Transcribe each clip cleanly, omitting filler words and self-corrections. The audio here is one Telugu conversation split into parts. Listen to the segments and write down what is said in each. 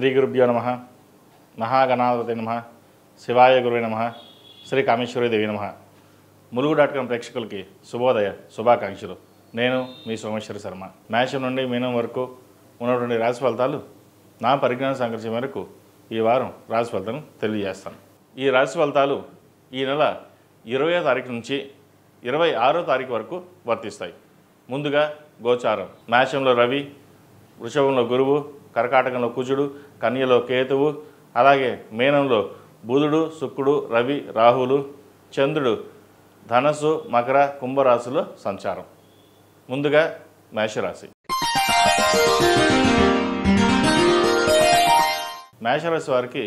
శ్రీ గురుభ్యో నమః. మహాగణాధిపతయే నమః. శివాయ గురువే నమః. శ్రీ కామేశ్వరీ దేవి నమః. ములుగు.com ప్రేక్షకులకి శుభోదయ శుభాకాంక్షలు. నేను మీ సోమేశ్వర శర్మ. మేషం నుండి మీనం వరకు ఉన్నటువంటి రాశి ఫలితాలు నా పరిజ్ఞాన సంకర్షణ మేరకు ఈ వారం రాశి ఫలితాలను తెలియజేస్తాను. ఈ రాశి ఫలితాలు ఈ నెల 20వ తారీఖు నుంచి 26వ తారీఖు వరకు వర్తిస్తాయి. ముందుగా గోచారం. మేషంలో రవి, వృషభంలో గురువు, కర్కాటకంలో కుజుడు, కన్యలో కేతువు, అలాగే మీనంలో బుధుడు, శుక్రుడు, రవి, రాహులు, చంద్రుడు ధనస్సు, మకర, కుంభరాశిలో సంచారం. ముందుగా మేషరాశి. మేషరాశి వారికి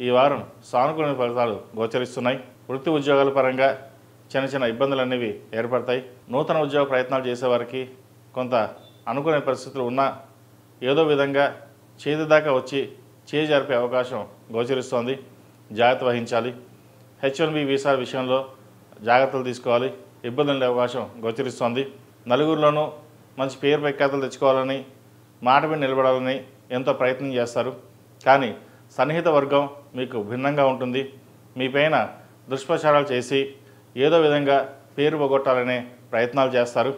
ఈ వారం సానుకూల ఫలితాలు గోచరిస్తున్నాయి. వృత్తి ఉద్యోగాల పరంగా చిన్న చిన్న ఇబ్బందులు అనేవి ఏర్పడతాయి. నూతన ఉద్యోగ ప్రయత్నాలు చేసేవారికి కొంత అనుకునే పరిస్థితులు ఉన్నా ఏదో విధంగా చేతి దాకా వచ్చి చేయి జరిపే అవకాశం గోచరిస్తోంది. జాగ్రత్త వహించాలి. H1B వీసా విషయంలో జాగ్రత్తలు తీసుకోవాలి. ఇబ్బందులు ఉండే అవకాశం గోచరిస్తోంది. నలుగురిలోనూ మంచి పేరు ప్రఖ్యాతలు తెచ్చుకోవాలని, మాట మీద నిలబడాలని ఎంతో ప్రయత్నం చేస్తారు. కానీ సన్నిహిత వర్గం మీకు భిన్నంగా ఉంటుంది. మీపైన దుష్ప్రచారాలు చేసి ఏదో విధంగా పేరు పోగొట్టాలనే ప్రయత్నాలు చేస్తారు.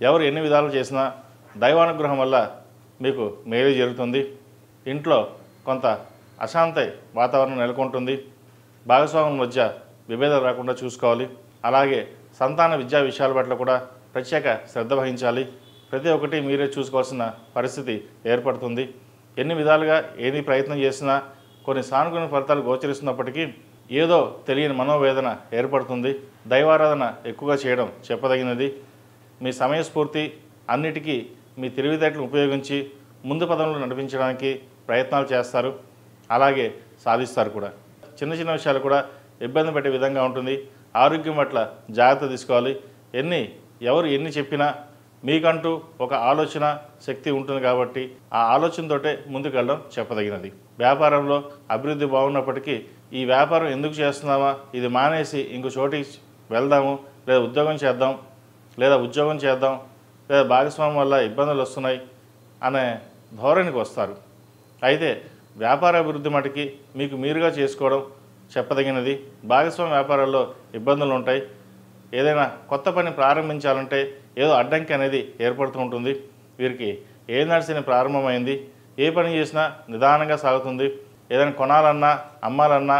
ఎవరు ఎన్ని విధాలు చేసినా దైవానుగ్రహం వల్ల మీకు మేలు జరుగుతుంది. ఇంట్లో కొంత అశాంతి వాతావరణం నెలకొంటుంది. భాగస్వాముల మధ్య విభేదాలు రాకుండా చూసుకోవాలి. అలాగే సంతాన విద్యా విషయాల పట్ల కూడా ప్రత్యేక శ్రద్ధ వహించాలి. ప్రతి ఒక్కటి మీరే చూసుకోవాల్సిన పరిస్థితి ఏర్పడుతుంది. ఎన్ని విధాలుగా ఏది ప్రయత్నం చేసినా కొన్ని సానుకూల ఫలితాలు గోచరిస్తున్నప్పటికీ ఏదో తెలియని మనోవేదన ఏర్పడుతుంది. దైవారాధన ఎక్కువగా చేయడం చెప్పదగినది. మీ సమయస్ఫూర్తి అన్నిటికీ మీ తెలివితేటలు ఉపయోగించి ముందు పదంలో నడిపించడానికి ప్రయత్నాలు చేస్తారు. అలాగే సాధిస్తారు కూడా. చిన్న చిన్న విషయాలు కూడా ఇబ్బంది పెట్టే విధంగా ఉంటుంది. ఆరోగ్యం పట్ల జాగ్రత్త తీసుకోవాలి. ఎవరు ఎన్ని చెప్పినా మీకంటూ ఒక ఆలోచన శక్తి ఉంటుంది కాబట్టి ఆ ఆలోచనతోటే ముందుకు వెళ్ళడం చెప్పదగినది. వ్యాపారంలో అభివృద్ధి బాగున్నప్పటికీ ఈ వ్యాపారం ఎందుకు చేస్తున్నామా, ఇది మానేసి ఇంకో చోటికి వెళ్దాము, లేదా ఉద్యోగం చేద్దాం, లేదా భాగస్వామ్యం వల్ల ఇబ్బందులు వస్తున్నాయి అనే ధోరణికి వస్తారు. అయితే వ్యాపార అభివృద్ధి మటుకి మీకు మీరుగా చేసుకోవడం చెప్పదగినది. భాగస్వామ్య వ్యాపారాల్లో ఇబ్బందులు ఉంటాయి. ఏదైనా కొత్త పని ప్రారంభించాలంటే ఏదో అడ్డంకి అనేది ఏర్పడుతూ ఉంటుంది. వీరికి ఏ నడిచిన ప్రారంభమైంది, ఏ పని చేసినా నిదానంగా సాగుతుంది. ఏదైనా కొనాలన్నా అమ్మాలన్నా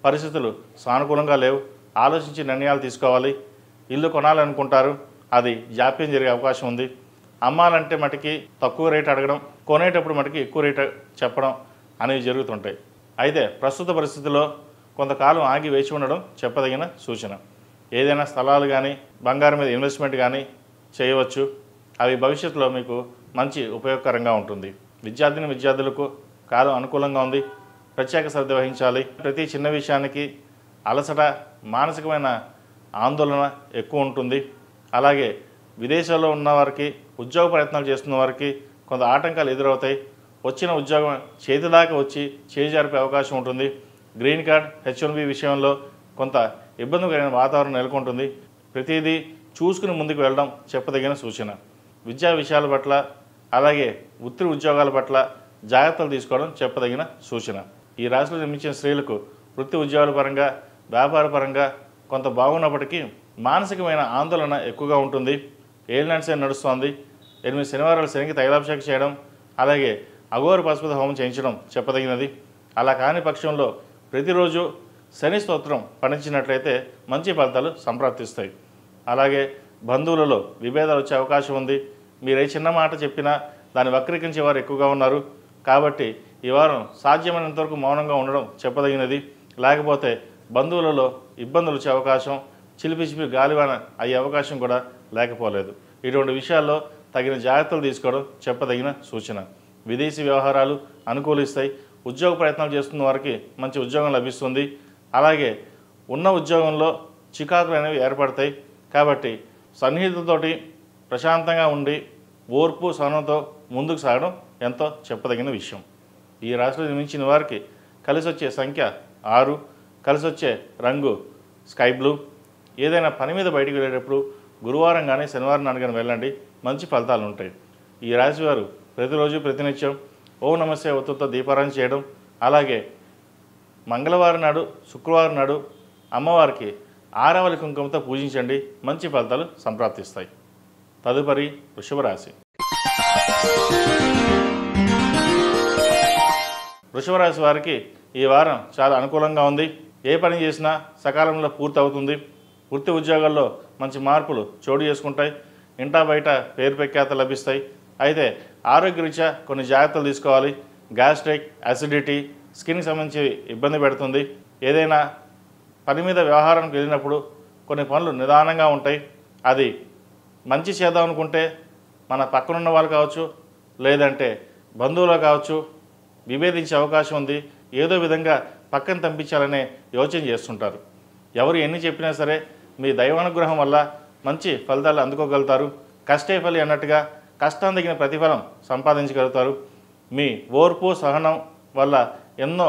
పరిస్థితులు సానుకూలంగా లేవు. ఆలోచించి నిర్ణయాలు తీసుకోవాలి. ఇల్లు కొనాలనుకుంటారు, అది జాప్యం జరిగే అవకాశం ఉంది. అమ్మాలంటే మటుకి తక్కువ రేటు అడగడం, కొనేటప్పుడు మటుకి ఎక్కువ రేటు చెప్పడం అనేవి జరుగుతుంటాయి. అయితే ప్రస్తుత పరిస్థితుల్లో కొంతకాలం ఆగి వేచి ఉండడం చెప్పదగిన సూచన. ఏదైనా స్థలాలు కానీ బంగారం మీద ఇన్వెస్ట్మెంట్ కానీ చేయవచ్చు. అవి భవిష్యత్తులో మీకు మంచి ఉపయోగకరంగా ఉంటుంది. విద్యార్థులకు కాలం అనుకూలంగా ఉంది. ప్రత్యేక శ్రద్ధ వహించాలి. ప్రతి చిన్న విషయానికి అలసట, మానసికమైన ఆందోళన ఎక్కువ ఉంటుంది. అలాగే విదేశాల్లో ఉన్నవారికి, ఉద్యోగ ప్రయత్నాలు చేస్తున్న వారికి కొంత ఆటంకాలు ఎదురవుతాయి. వచ్చిన ఉద్యోగం చేతి దాకా వచ్చి చేయి జరిపే అవకాశం ఉంటుంది. గ్రీన్ కార్డ్, H1B విషయంలో కొంత ఇబ్బందికరమైన వాతావరణం నెలకొంటుంది. ప్రతిదీ చూసుకుని ముందుకు వెళ్ళడం చెప్పదగిన సూచన. విద్యా విషయాల పట్ల, అలాగే వృత్తి ఉద్యోగాల పట్ల జాగ్రత్తలు తీసుకోవడం చెప్పదగిన సూచన. ఈ రాశిలో జన్మించిన స్త్రీలకు వృత్తి ఉద్యోగాల పరంగా, వ్యాపార పరంగా కొంత బాగున్నప్పటికీ మానసికమైన ఆందోళన ఎక్కువగా ఉంటుంది. ఏలినాటి శని నడుస్తోంది. 8 శనివారాలు శనికి తైలాభిషేకం చేయడం, అలాగే అఘోర పశుపతి హోమం చేయించడం చెప్పదగినది. అలా కాని పక్షంలో ప్రతిరోజు శని స్తోత్రం పఠించినట్లయితే మంచి ఫలితాలు సంప్రాప్తిస్తాయి. అలాగే బంధువులలో విభేదాలు వచ్చే అవకాశం ఉంది. మీరే చిన్న మాట చెప్పినా దాన్ని వక్రీకరించే వారు ఎక్కువగా ఉన్నారు. కాబట్టి ఈ వారం సాధ్యమైనంతవరకు మౌనంగా ఉండడం చెప్పదగినది. లేకపోతే బంధువులలో ఇబ్బందులు వచ్చే అవకాశం, చిలిపి గాలివాన అయ్యే అవకాశం కూడా లేకపోలేదు. ఇటువంటి విషయాల్లో తగిన జాగ్రత్తలు తీసుకోవడం చెప్పదగిన సూచన. విదేశీ వ్యవహారాలు అనుకూలిస్తాయి. ఉద్యోగ ప్రయత్నాలు చేస్తున్న వారికి మంచి ఉద్యోగం లభిస్తుంది. అలాగే ఉన్న ఉద్యోగంలో చికాకులు అనేవి ఏర్పడతాయి. కాబట్టి సన్నిహితులతోటి ప్రశాంతంగా ఉండి ఓర్పు సహనంతో ముందుకు సాగడం ఎంతో చెప్పదగిన విషయం. ఈ రాశిలో జన్మించిన వారికి కలిసి వచ్చే సంఖ్య 6, కలిసి వచ్చే రంగు స్కై బ్లూ. ఏదైనా పని మీద బయటికి వెళ్ళేటప్పుడు గురువారం కానీ శనివారం నాడు కానీ వెళ్ళండి, మంచి ఫలితాలు ఉంటాయి. ఈ రాశి వారు ప్రతిరోజు ప్రతినిత్యం ఓం నమస్తే ఒత్తుతో దీపారాధన చేయడం, అలాగే మంగళవారం నాడు శుక్రవారం నాడు అమ్మవారికి ఆరవలి కుంకుమతో పూజించండి, మంచి ఫలితాలు సంప్రాప్తిస్తాయి. తదుపరి వృషభ రాశి. వృషభ రాశి వారికి ఈ వారం చాలా అనుకూలంగా ఉంది. ఏ పని చేసినా సకాలంలో పూర్తి అవుతుంది. వృత్తి ఉద్యోగాల్లో మంచి మార్పులు చోటు చేసుకుంటాయి. ఇంటా బయట పేరు ప్రఖ్యాత లభిస్తాయి. అయితే ఆరోగ్యరీత్యా కొన్ని జాగ్రత్తలు తీసుకోవాలి. గ్యాస్ట్రిక్, అసిడిటీ, స్కిన్కి సంబంధించి ఇబ్బంది పెడుతుంది. ఏదైనా పని మీద వ్యవహారానికి వెళ్ళినప్పుడు కొన్ని పనులు నిదానంగా ఉంటాయి. అది మంచి చేద్దాం అనుకుంటే మన పక్కనున్న వాళ్ళు కావచ్చు, లేదంటే బంధువులు కావచ్చు, విభేదించే అవకాశం ఉంది. ఏదో విధంగా పక్కన పంపించాలనే యోచన చేస్తుంటారు. ఎవరు ఎన్ని చెప్పినా సరే మీ దైవానుగ్రహం వల్ల మంచి ఫలితాలు అందుకోగలుగుతారు. కష్టే ఫలి అన్నట్టుగా కష్టం తగిన ప్రతిఫలం సంపాదించగలుగుతారు. మీ ఓర్పు సహనం వల్ల ఎన్నో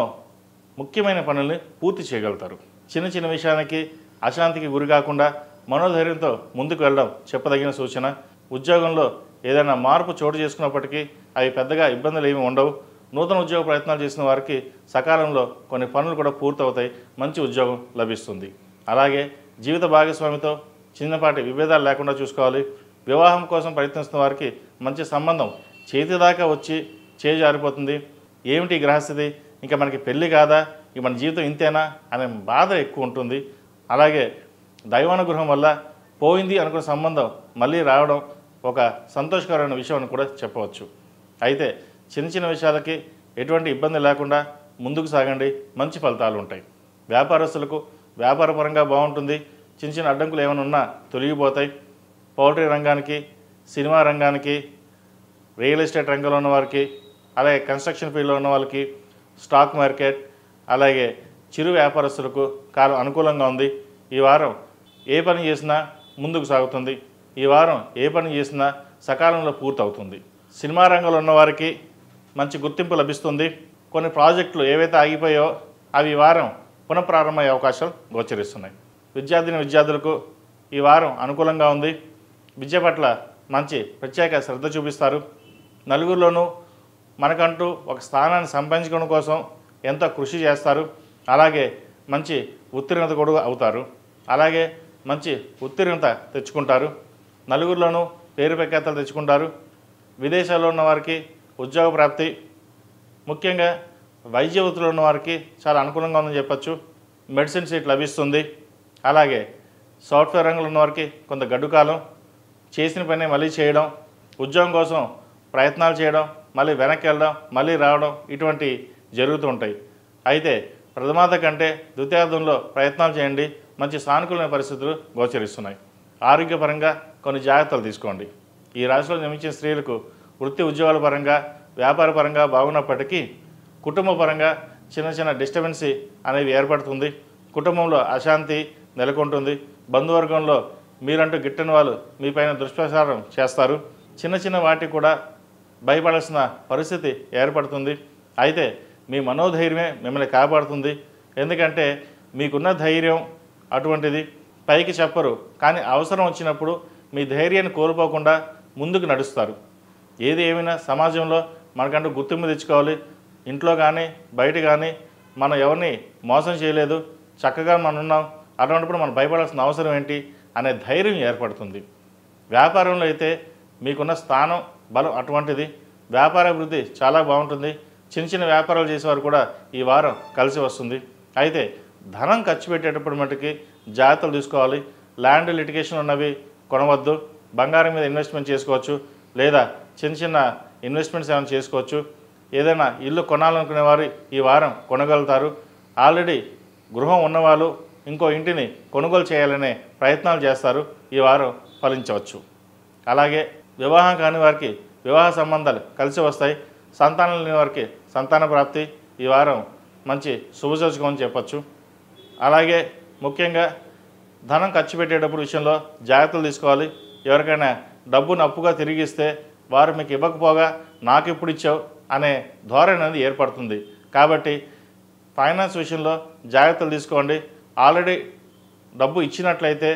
ముఖ్యమైన పనుల్ని పూర్తి చేయగలుగుతారు. చిన్న చిన్న విషయానికి అశాంతికి గురి కాకుండా మనోధైర్యంతో ముందుకు వెళ్ళడం చెప్పదగిన సూచన. ఉద్యోగంలో ఏదైనా మార్పు చోటు చేసుకున్నప్పటికీ అవి పెద్దగా ఇబ్బందులు ఏమి ఉండవు. నూతన ఉద్యోగ ప్రయత్నాలు చేసిన వారికి సకాలంలో కొన్ని పనులు కూడా పూర్తవుతాయి. మంచి ఉద్యోగం లభిస్తుంది. అలాగే జీవిత భాగస్వామితో చిన్నపాటి విభేదాలు లేకుండా చూసుకోవాలి. వివాహం కోసం ప్రయత్నిస్తున్న వారికి మంచి సంబంధం చేతి దాకా వచ్చి చేజారిపోతుంది. ఏమిటి గ్రహస్థితి, ఇంకా మనకి పెళ్ళి కాదా, ఇక మన జీవితం ఇంతేనా అనే బాధ ఎక్కువ ఉంటుంది. అలాగే దైవానుగ్రహం వల్ల పోయింది అనుకున్న సంబంధం మళ్ళీ రావడం ఒక సంతోషకరమైన విషయం అని కూడా చెప్పవచ్చు. అయితే చిన్న చిన్న విషయాలకి ఎటువంటి ఇబ్బంది లేకుండా ముందుకు సాగండి, మంచి ఫలితాలు ఉంటాయి. వ్యాపారస్తులకు వ్యాపారపరంగా బాగుంటుంది. చిన్న చిన్న అడ్డంకులు ఏమైనా ఉన్నా తొలగిపోతాయి. పౌల్ట్రీ రంగానికి, సినిమా రంగానికి, రియల్ ఎస్టేట్ రంగంలో ఉన్న వారికి, అలాగే కన్స్ట్రక్షన్ ఫీల్డ్లో ఉన్న వాళ్ళకి, స్టాక్ మార్కెట్, అలాగే చిరు వ్యాపారస్తులకు కాలం అనుకూలంగా ఉంది. ఈ వారం ఏ పని చేసినా ముందుకు సాగుతుంది. ఈ వారం ఏ పని చేసినా సకాలంలో పూర్తవుతుంది. సినిమా రంగంలో ఉన్నవారికి మంచి గుర్తింపు లభిస్తుంది. కొన్ని ప్రాజెక్టులు ఏవైతే ఆగిపోయాయో అవి ఈ వారం పునఃప్రారంభమయ్యే అవకాశాలు గోచరిస్తున్నాయి. విద్యార్థులకు ఈ వారం అనుకూలంగా ఉంది. విద్య పట్ల మంచి ప్రత్యేక శ్రద్ధ చూపిస్తారు. నలుగురిలోనూ మనకంటూ ఒక స్థానాన్ని సంపాదించుకోవడం కోసం ఎంతో కృషి చేస్తారు. అలాగే మంచి ఉత్తీర్ణత కూడా అవుతారు. అలాగే మంచి ఉత్తీర్ణత తెచ్చుకుంటారు. నలుగురిలోనూ పేరు ప్రఖ్యాతలు తెచ్చుకుంటారు. విదేశాల్లో ఉన్న వారికి ఉద్యోగ ప్రాప్తి, ముఖ్యంగా వైద్య వృత్తిలో ఉన్న వారికి చాలా అనుకూలంగా ఉందని చెప్పచ్చు. మెడిసిన్ సీట్ లభిస్తుంది. అలాగే సాఫ్ట్వేర్ రంగంలో ఉన్న వారికి కొంత గడ్డు కాలం, చేసిన పని మళ్ళీ చేయడం, ఉద్యోగం కోసం ప్రయత్నాలు చేయడం, మళ్ళీ వెనక్కి వెళ్ళడం, మళ్ళీ రావడం, ఇటువంటి జరుగుతూ ఉంటాయి. అయితే ప్రథమార్థ కంటే ద్వితీయార్థంలో ప్రయత్నాలు చేయండి. మంచి సానుకూలమైన పరిస్థితులు గోచరిస్తున్నాయి. ఆరోగ్యపరంగా కొన్ని జాగ్రత్తలు తీసుకోండి. ఈ రాశిలో జన్మించిన స్త్రీలకు వృత్తి ఉద్యోగాల పరంగా, వ్యాపార పరంగా బాగున్నప్పటికీ కుటుంబ పరంగా చిన్న చిన్న డిస్టర్బెన్సీ అనేది ఏర్పడుతుంది. కుటుంబంలో అశాంతి నెలకొంటుంది. బంధువర్గంలో మీరంటూ గిట్టని వాళ్ళు మీపైన దుష్ప్రచారం చేస్తారు. చిన్న చిన్న వాటికి కూడా భయపడాల్సిన పరిస్థితి ఏర్పడుతుంది. అయితే మీ మనోధైర్యమే మిమ్మల్ని కాపాడుతుంది. ఎందుకంటే మీకున్న ధైర్యం అటువంటిది, పైకి చెప్పరు, కానీ అవసరం వచ్చినప్పుడు మీ ధైర్యాన్ని కోల్పోకుండా ముందుకు నడుస్తారు. ఏది ఏమైనా సమాజంలో మనకంటూ గుర్తింపు తెచ్చుకోవాలి. ఇంట్లో కానీ బయట కానీ మనం ఎవరిని మోసం చేయలేదు, చక్కగా మనం ఉన్నాం, అటువంటిప్పుడు మనం భయపడాల్సిన అవసరం ఏంటి అనే ధైర్యం ఏర్పడుతుంది. వ్యాపారంలో అయితే మీకున్న స్థానం బలం అటువంటిది. వ్యాపారాభివృద్ధి చాలా బాగుంటుంది. చిన్న చిన్న వ్యాపారాలు చేసేవారు కూడా ఈ వారం కలిసి వస్తుంది. అయితే ధనం ఖర్చు పెట్టేటప్పుడు మటుకి జాగ్రత్తలు తీసుకోవాలి. ల్యాండ్ లిటిగేషన్ ఉన్నవి కొనవద్దు. బంగారం మీద ఇన్వెస్ట్మెంట్ చేసుకోవచ్చు, లేదా చిన్న చిన్న ఇన్వెస్ట్మెంట్స్ ఏమైనా చేసుకోవచ్చు. ఏదైనా ఇల్లు కొనాలనుకునే వారు ఈ వారం కొనగలుగుతారు. ఆల్రెడీ గృహం ఉన్నవాళ్ళు ఇంకో ఇంటిని కొనుగోలు చేయాలనే ప్రయత్నాలు చేస్తారు. ఈ వారం ఫలించవచ్చు. అలాగే వివాహం కాని వారికి వివాహ సంబంధాలు కలిసి వస్తాయి. సంతానం లేని వారికి సంతాన ప్రాప్తి ఈ వారం మంచి శుభసూచకం అని చెప్పచ్చు. అలాగే ముఖ్యంగా ధనం ఖర్చు పెట్టేటప్పుడు విషయంలో జాగ్రత్తలు తీసుకోవాలి. ఎవరికైనా డబ్బును అప్పుగా తిరిగిస్తే వారు మీకు ఇవ్వకపోగా నాకు ఎప్పుడు ఇచ్చావు అనే ధోరణి అనేది ఏర్పడుతుంది. కాబట్టి ఫైనాన్స్ విషయంలో జాగ్రత్తలు తీసుకోండి. ఆల్రెడీ డబ్బు ఇచ్చినట్లయితే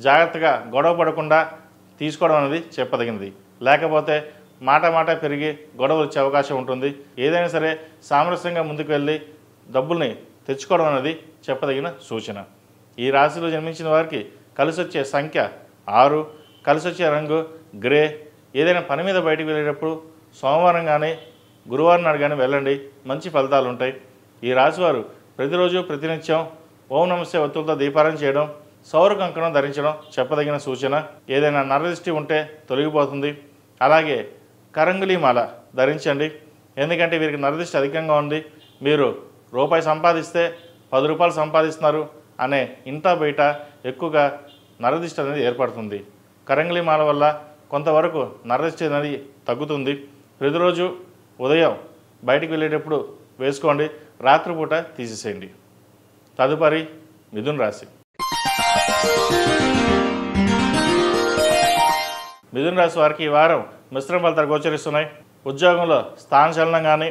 జాగ్రత్తగా గొడవ పడకుండా తీసుకోవడం అనేది చెప్పదగినది. లేకపోతే మాట మాట పెరిగి గొడవ వచ్చే అవకాశం ఉంటుంది. ఏదైనా సరే సామరస్యంగా ముందుకు వెళ్ళి డబ్బుల్ని తెచ్చుకోవడం అనేది చెప్పదగిన సూచన. ఈ రాశిలో జన్మించిన వారికి కలిసి వచ్చే సంఖ్య 6, కలిసి వచ్చే రంగు గ్రే. ఏదైనా పని మీద బయటికి వెళ్ళేటప్పుడు సోమవారం కానీ గురువారం నాడు కానీ వెళ్ళండి, మంచి ఫలితాలు ఉంటాయి. ఈ రాశివారు ప్రతిరోజు ప్రతినిత్యం ఓం నమస్తే ఒత్తులతో దీపారాధన చేయడం, సౌర కంకణం ధరించడం చెప్పదగిన సూచన. ఏదైనా నరదృష్టి ఉంటే తొలగిపోతుంది. అలాగే కరంగులీ మాల ధరించండి, ఎందుకంటే వీరికి నరదృష్టి అధికంగా ఉంది. మీరు రూపాయి సంపాదిస్తే 10 రూపాయలు సంపాదిస్తున్నారు అనే ఇంటా బయట ఎక్కువగా నరదృష్టి అనేది ఏర్పడుతుంది. కరంగులీ మాల వల్ల కొంతవరకు నరదృష్టి అనేది తగ్గుతుంది. ప్రతిరోజు ఉదయం బయటికి వెళ్ళేటప్పుడు వేసుకోండి, రాత్రిపూట తీసేసేయండి. తదుపరి మిథున రాశి. మిథున రాశి వారికి ఈ వారం మిశ్రమ ఫలితాలు గోచరిస్తున్నాయి. ఉద్యోగంలో స్థానచలనం కానీ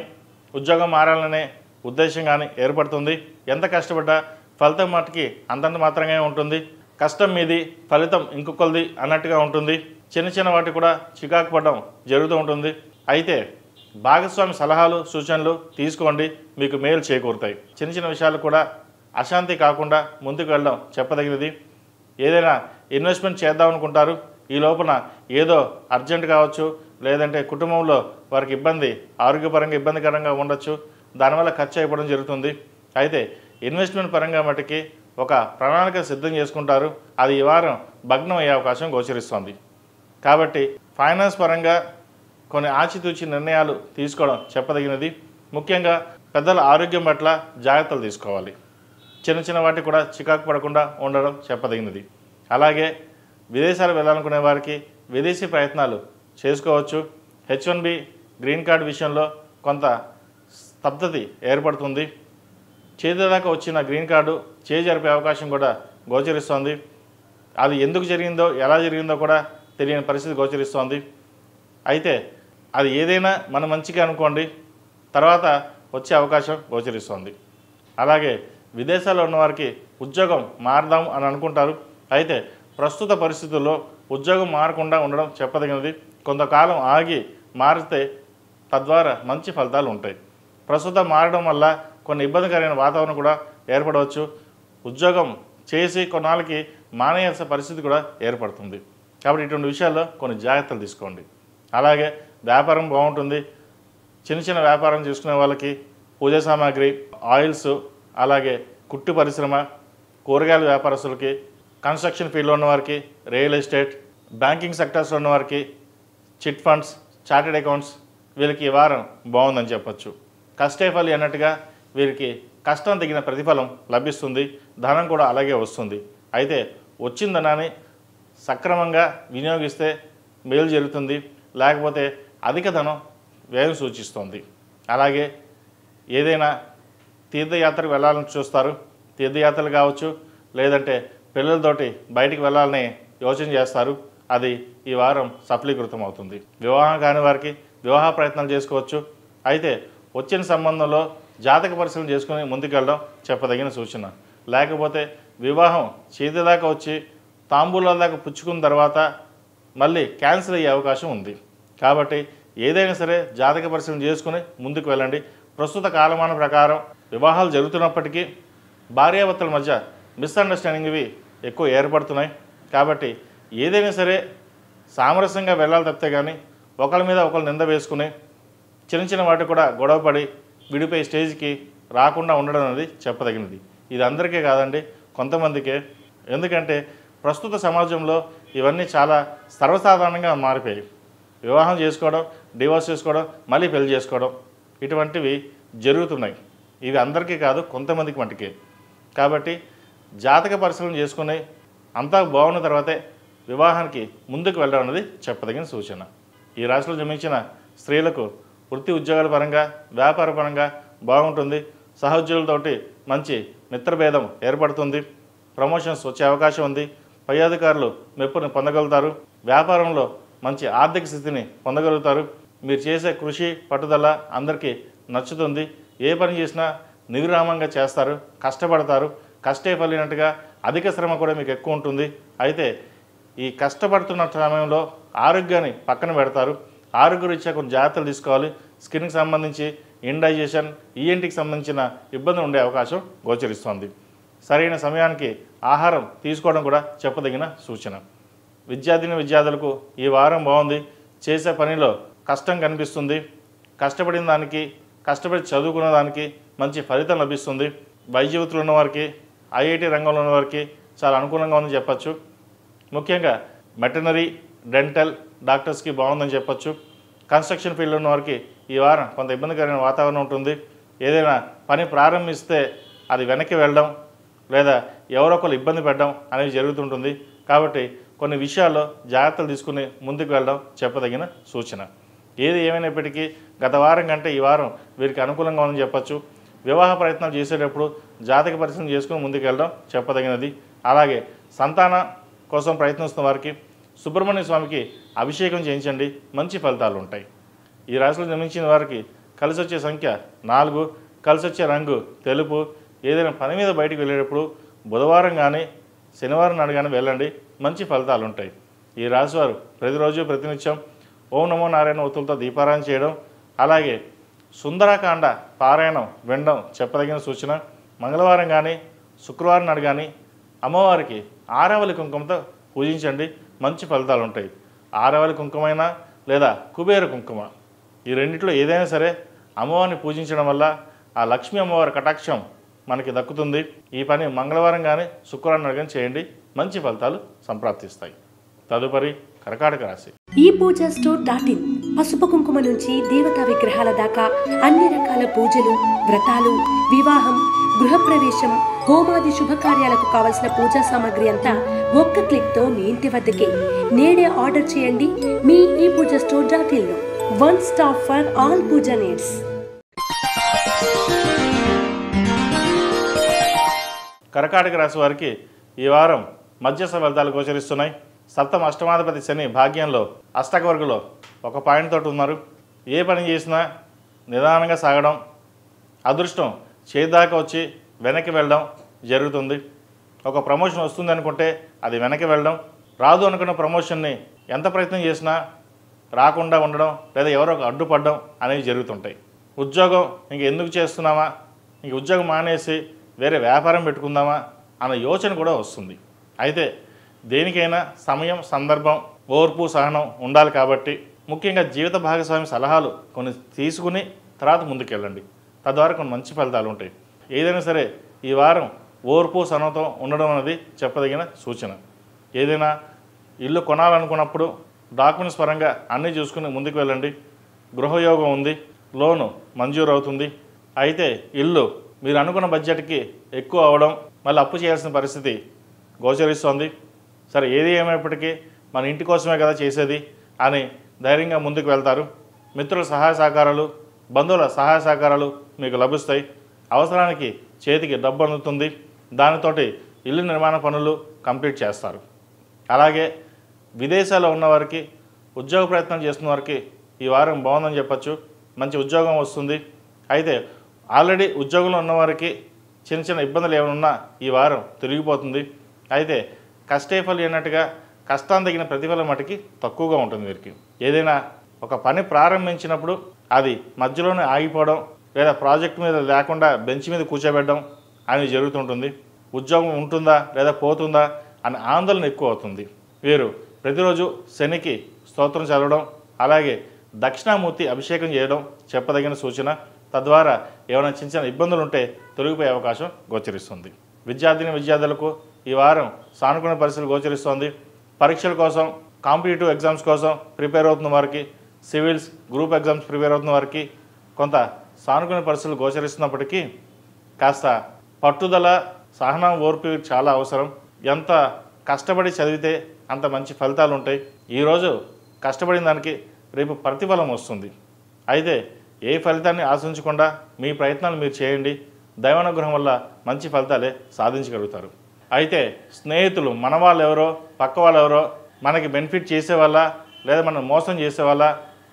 ఉద్యోగం మారాలనే ఉద్దేశం కానీ ఏర్పడుతుంది. ఎంత కష్టపడ్డా ఫలితం మట్టుకి అంతంత మాత్రంగా ఉంటుంది. కష్టం మీది, ఫలితం ఇంకొకరిది అన్నట్టుగా ఉంటుంది. చిన్న చిన్న వాటి కూడా చికాకు పడడం జరుగుతూ ఉంటుంది. అయితే భాగస్వామి సలహాలు సూచనలు తీసుకోండి, మీకు మేలు చేకూరుతాయి. చిన్న చిన్న విషయాలు కూడా అశాంతి కాకుండా ముందుకు వెళ్ళడం చెప్పదగినది. ఏదైనా ఇన్వెస్ట్మెంట్ చేద్దాం అనుకుంటారు, ఈ లోపల ఏదో అర్జెంట్ కావచ్చు, లేదంటే కుటుంబంలో వారికి ఇబ్బంది, ఆరోగ్యపరంగా ఇబ్బందికరంగా ఉండొచ్చు, దానివల్ల ఖర్చు అయిపోవడం జరుగుతుంది. అయితే ఇన్వెస్ట్మెంట్ పరంగా మటుకి ఒక ప్రణాళిక సిద్ధం చేసుకుంటారు, అది ఈ వారం భగ్నం అయ్యే అవకాశం గోచరిస్తోంది. కాబట్టి ఫైనాన్స్ పరంగా కొన్ని ఆచితూచి నిర్ణయాలు తీసుకోవడం చెప్పదగినది. ముఖ్యంగా పెద్దల ఆరోగ్యం పట్ల జాగ్రత్తలు తీసుకోవాలి. చిన్న చిన్న వాటికి కూడా చికాకు పడకుండా ఉండడం చెప్పదగినది. అలాగే విదేశాలు వెళ్ళాలనుకునే వారికి విదేశీ ప్రయత్నాలు చేసుకోవచ్చు. H1B గ్రీన్ కార్డు విషయంలో కొంత స్తబ్దతి ఏర్పడుతుంది. చేతిదాకా వచ్చిన గ్రీన్ కార్డు చేజరిపే అవకాశం కూడా గోచరిస్తోంది. అది ఎందుకు జరిగిందో, ఎలా జరిగిందో కూడా తెలియని పరిస్థితి గోచరిస్తోంది. అయితే అది ఏదైనా మన మంచిగా అనుకోండి, తర్వాత వచ్చే అవకాశం గోచరిస్తోంది. అలాగే విదేశాల్లో ఉన్నవారికి ఉద్యోగం మారదాం అని అనుకుంటారు. అయితే ప్రస్తుత పరిస్థితుల్లో ఉద్యోగం మారకుండా ఉండడం చెప్పదగినది. కొంతకాలం ఆగి మారితే తద్వారా మంచి ఫలితాలు ఉంటాయి. ప్రస్తుతం మారడం వల్ల కొన్ని ఇబ్బందికరమైన వాతావరణం కూడా ఏర్పడవచ్చు. ఉద్యోగం చేసి కొన్నాళ్ళకి మానేయాల్సిన పరిస్థితి కూడా ఏర్పడుతుంది. కాబట్టి ఇటువంటి విషయాల్లో కొన్ని జాగ్రత్తలు తీసుకోండి. అలాగే వ్యాపారం బాగుంటుంది. చిన్న చిన్న వ్యాపారం చేసుకునే వాళ్ళకి పూజా సామాగ్రి, ఆయిల్స్, అలాగే కుట్టు పరిశ్రమ, కూరగాయల వ్యాపారస్తులకి, కన్స్ట్రక్షన్ ఫీల్డ్లో ఉన్నవారికి, రియల్ ఎస్టేట్, బ్యాంకింగ్ సెక్టర్స్లో ఉన్నవారికి, చిట్ ఫండ్స్, చార్టెడ్ అకౌంట్స్, వీళ్ళకి ఈ వారం బాగుందని చెప్పచ్చు. కష్టే ఫలి అన్నట్టుగా వీరికి కష్టం తగిన ప్రతిఫలం లభిస్తుంది. ధనం కూడా అలాగే వస్తుంది. అయితే వచ్చిన ధనాన్ని సక్రమంగా వినియోగిస్తే మేలు జరుగుతుంది, లేకపోతే అధిక ధనం వ్యయం సూచిస్తుంది. అలాగే ఏదైనా తీర్థయాత్రకు వెళ్ళాలని చూస్తారు, తీర్థయాత్రలు కావచ్చు, లేదంటే పిల్లలతోటి బయటికి వెళ్ళాలని యోచన చేస్తారు, అది ఈ వారం సఫలీకృతం అవుతుంది. వివాహం కాని వారికి వివాహ ప్రయత్నాలు చేసుకోవచ్చు. అయితే వచ్చిన సంబంధంలో జాతక పరిశీలన చేసుకుని ముందుకెళ్ళడం చెప్పదగిన సూచన. లేకపోతే వివాహం చేతిదాకా వచ్చి తాంబూలాల దాకా పుచ్చుకున్న తర్వాత మళ్ళీ క్యాన్సిల్ అయ్యే అవకాశం ఉంది. కాబట్టి ఏదైనా సరే జాతక పరిశీలన చేసుకుని ముందుకు వెళ్ళండి. ప్రస్తుత కాలమాన ప్రకారం వివాహాలు జరుగుతున్నప్పటికీ భార్యాభర్తల మధ్య మిస్అండర్స్టాండింగ్ ఇవి ఎక్కువ ఏర్పడుతున్నాయి. కాబట్టి ఏదైనా సరే సామరస్యంగా వెళ్ళాలి తప్పితే కానీ ఒకరి మీద ఒకరు నింద వేసుకుని చిన్న చిన్న వాటి కూడా గొడవపడి విడిపోయే స్టేజ్కి రాకుండా ఉండడం అనేది చెప్పదగినది. ఇది అందరికీ కాదండి, కొంతమందికే. ఎందుకంటే ప్రస్తుత సమాజంలో ఇవన్నీ చాలా సర్వసాధారణంగా మారిపోయాయి. వివాహం చేసుకోవడం, డివోర్స్ చేసుకోవడం, మళ్ళీ పెళ్లి చేసుకోవడం, ఇటువంటివి జరుగుతున్నాయి. ఇవి అందరికీ కాదు, కొంతమందికి మటుకే. కాబట్టి జాతక పరిశీలన చేసుకుని అంతా బాగున్న తర్వాతే వివాహానికి ముందుకు వెళ్ళడం అనేది చెప్పదగిన సూచన. ఈ రాశిలో జన్మించిన స్త్రీలకు వృత్తి ఉద్యోగాల పరంగా, వ్యాపార పరంగా బాగుంటుంది. సహోద్యోగులతోటి మంచి మిత్రభేదం ఏర్పడుతుంది. ప్రమోషన్స్ వచ్చే అవకాశం ఉంది. పై అధికారులు మెప్పుని పొందగలుగుతారు. వ్యాపారంలో మంచి ఆర్థిక స్థితిని పొందగలుగుతారు. మీరు చేసే కృషి, పట్టుదల అందరికీ నచ్చుతుంది. ఏ పని చేసినా నిర్విరామంగా చేస్తారు, కష్టపడతారు. కష్టే ఫలినట్టుగా అధిక శ్రమ కూడా మీకు ఎక్కువ ఉంటుంది. అయితే ఈ కష్టపడుతున్న సమయంలో ఆరోగ్యాన్ని పక్కన పెడతారు. ఆరోగ్యరీత్యా కొన్ని జాగ్రత్తలు తీసుకోవాలి. స్కిన్కి సంబంధించి ఇండైజెషన్, ఈఎన్టీకి సంబంధించిన ఇబ్బందులు ఉండే అవకాశం గోచరిస్తోంది. సరైన సమయానికి ఆహారం తీసుకోవడం కూడా చెప్పదగిన సూచన. విద్యార్థులకు ఈ వారం బాగుంది. చేసే పనిలో కష్టం కనిపిస్తుంది. కష్టపడిన దానికి, కష్టపడి చదువుకున్న దానికి మంచి ఫలితం లభిస్తుంది. వైద్య వృత్తులు ఉన్నవారికి, ఐఐటి రంగంలో ఉన్నవారికి చాలా అనుకూలంగా ఉందని చెప్పచ్చు. ముఖ్యంగా వెటర్నరీ, డెంటల్ డాక్టర్స్కి బాగుందని చెప్పచ్చు. కన్స్ట్రక్షన్ ఫీల్డ్లో ఉన్నవారికి ఈ వారం కొంత ఇబ్బందికరమైన వాతావరణం ఉంటుంది. ఏదైనా పని ప్రారంభిస్తే అది వెనక్కి వెళ్ళడం లేదా ఎవరో ఒకరు ఇబ్బంది పెట్టడం అనేది జరుగుతుంటుంది. కాబట్టి కొన్ని విషయాల్లో జాగ్రత్తలు తీసుకుని ముందుకు వెళ్ళడం చెప్పదగిన సూచన. ఏది ఏమైనప్పటికీ గత వారం కంటే ఈ వారం వీరికి అనుకూలంగా ఉందని చెప్పచ్చు. వివాహ ప్రయత్నాలు చేసేటప్పుడు జాతక పరిశీలన చేసుకుని ముందుకు వెళ్ళడం చెప్పదగినది. అలాగే సంతానం కోసం ప్రయత్నిస్తున్న వారికి సుబ్రహ్మణ్య స్వామికి అభిషేకం చేయించండి, మంచి ఫలితాలు ఉంటాయి. ఈ రాశిలో జన్మించిన వారికి కలిసి వచ్చే సంఖ్య 4, కలిసి వచ్చే రంగు తెలుపు. ఏదైనా పని మీద బయటికి వెళ్ళేటప్పుడు బుధవారం కానీ శనివారం నాడు కానీ వెళ్ళండి, మంచి ఫలితాలు ఉంటాయి. ఈ రాశివారు ప్రతిరోజు ప్రతినిత్యం ఓం నమో నారాయణ ఒత్తులతో దీపారాయణ చేయడం, అలాగే సుందరకాండ పారాయణం వినడం చెప్పదగిన సూచన. మంగళవారం కానీ శుక్రవారం నాడు కానీ అమ్మవారికి ఆరవలి కుంకుమతో పూజించండి, మంచి ఫలితాలు ఉంటాయి. ఆరవలి కుంకుమైనా లేదా కుబేర కుంకుమ, ఈ రెండిట్లో ఏదైనా సరే అమ్మవారిని పూజించడం వల్ల ఆ లక్ష్మీ అమ్మవారి కటాక్షం మనకి దక్కుతుంది. ఈ పని మంగళవారం కానీ శుక్రవారం నాడు కానీ చేయండి, మంచి ఫలితాలు సంప్రాప్తిస్తాయి. తదుపరి కర్కాటక రాశి. ఈ పూజా స్టోర్.in పసుపు కుంకుమ నుంచి దేవతా విగ్రహాల దాకా అన్ని రకాల పూజలు, వ్రతాలు, వివాహం, గృహప్రవేశం, హోమాది శుభకార్యాలకు కావలసిన పూజా సామాగ్రి అంతా ఒక్క క్లిక్ తో మీ ఇంటి వద్దకే. నేడే ఆర్డర్ చేయండి మీ ఈ పూజా స్టోర్.in లో. One stop for all puja needs. కర్కాటక రాశి వారికి ఈ వారం మధ్యస్థ ఫలితాలు గోచరిస్తున్నాయి. సప్తమ అష్టమాధిపతి శని భాగ్యంలో అష్టక వర్గంలో ఒక పాయింట్ తోటి ఉన్నారు. ఏ పని చేసినా నిదానంగా సాగడం, అదృష్టం చేదాకా వచ్చి వెనక్కి వెళ్ళడం జరుగుతుంది. ఒక ప్రమోషన్ వస్తుంది అనుకుంటే అది వెనక్కి వెళ్ళడం, రాదు అనుకున్న ప్రమోషన్ని ఎంత ప్రయత్నం చేసినా రాకుండా ఉండడం లేదా ఎవరో అడ్డుపడడం అనేవి జరుగుతుంటాయి. ఉద్యోగం ఇంక ఎందుకు చేస్తున్నామా, ఇంక ఉద్యోగం మానేసి వేరే వ్యాపారం పెట్టుకుందామా అన్న యోచన కూడా వస్తుంది. అయితే దేనికైనా సమయం, సందర్భం, ఓర్పు, సహనం ఉండాలి. కాబట్టి ముఖ్యంగా జీవిత భాగస్వామి సలహాలు కొన్ని తీసుకుని తర్వాత ముందుకెళ్ళండి, తద్వారా కొన్ని మంచి ఫలితాలు ఉంటాయి. ఏదైనా సరే ఈ వారం ఓర్పు, సహనంతో ఉండడం అనేది చెప్పదగిన సూచన. ఏదైనా ఇల్లు కొనాలనుకున్నప్పుడు డాక్యుమెంట్స్ పరంగా అన్నీ చూసుకుని ముందుకు వెళ్ళండి. గృహయోగం ఉంది, లోను మంజూరు అవుతుంది. అయితే ఇల్లు మీరు అనుకున్న బడ్జెట్కి ఎక్కువ అవడం, మళ్ళీ అప్పు చేయాల్సిన పరిస్థితి గోచరిస్తోంది. సరే ఏది ఏమైనప్పటికీ మన ఇంటి కోసమే కదా చేసేది అని ధైర్యంగా ముందుకు వెళ్తారు. మిత్రుల సహాయ సహకారాలు, బంధువుల సహాయ సహకారాలు మీకు లభిస్తాయి. అవసరానికి చేతికి డబ్బు అందుతుంది. దానితోటి ఇల్లు నిర్మాణ పనులు కంప్లీట్ చేస్తారు. అలాగే విదేశాల్లో ఉన్నవారికి, ఉద్యోగ ప్రయత్నం చేస్తున్న వారికి ఈ వారం బాగుందని చెప్పచ్చు. మంచి ఉద్యోగం వస్తుంది. అయితే ఆల్రెడీ ఉద్యోగంలో ఉన్నవారికి చిన్న చిన్న ఇబ్బందులు ఏమైనా ఉన్నా ఈ వారం తిరిగిపోతుంది. అయితే కష్టే ఫలి అన్నట్టుగా కష్టాన్ని తగిన ప్రతిఫలం మటుకి తక్కువగా ఉంటుంది వీరికి. ఏదైనా ఒక పని ప్రారంభించినప్పుడు అది మధ్యలోనే ఆగిపోవడం లేదా ప్రాజెక్ట్ మీద లేకుండా బెంచ్ మీద కూర్చోబెట్టడం అనేది జరుగుతుంటుంది. ఉద్యోగం ఉంటుందా లేదా పోతుందా అనే ఆందోళన ఎక్కువ అవుతుంది. వీరు ప్రతిరోజు శనికి స్తోత్రం చదవడం, అలాగే దక్షిణామూర్తి అభిషేకం చేయడం చెప్పదగిన సూచన. తద్వారా ఏమైనా చిన్న చిన్న ఇబ్బందులు ఉంటే తొలగిపోయే అవకాశం గోచరిస్తుంది. విద్యార్థులకు ఈ వారం సానుకూల పరిస్థితులు గోచరిస్తోంది. పరీక్షల కోసం, కాంపిటేటివ్ ఎగ్జామ్స్ కోసం ప్రిపేర్ అవుతున్న వారికి, సివిల్స్, గ్రూప్ ఎగ్జామ్స్ ప్రిపేర్ అవుతున్న వారికి కొంత సానుకూల పరిస్థితులు గోచరిస్తున్నప్పటికీ కాస్త పట్టుదల, సహనం, ఓర్పు చాలా అవసరం. ఎంత కష్టపడి చదివితే అంత మంచి ఫలితాలు ఉంటాయి. ఈరోజు కష్టపడిన దానికి రేపు ప్రతిఫలం వస్తుంది. అయితే ఏ ఫలితాన్ని ఆశించకుండా మీ ప్రయత్నాలు మీరు చేయండి. దైవానుగ్రహం వల్ల మంచి ఫలితాలే సాధించగలుగుతారు. అయితే స్నేహితులు, మన వాళ్ళు ఎవరో, పక్క వాళ్ళు ఎవరో మనకి బెనిఫిట్ చేసేవాళ్ళ లేదా మనం మోసం చేసేవాళ్ళ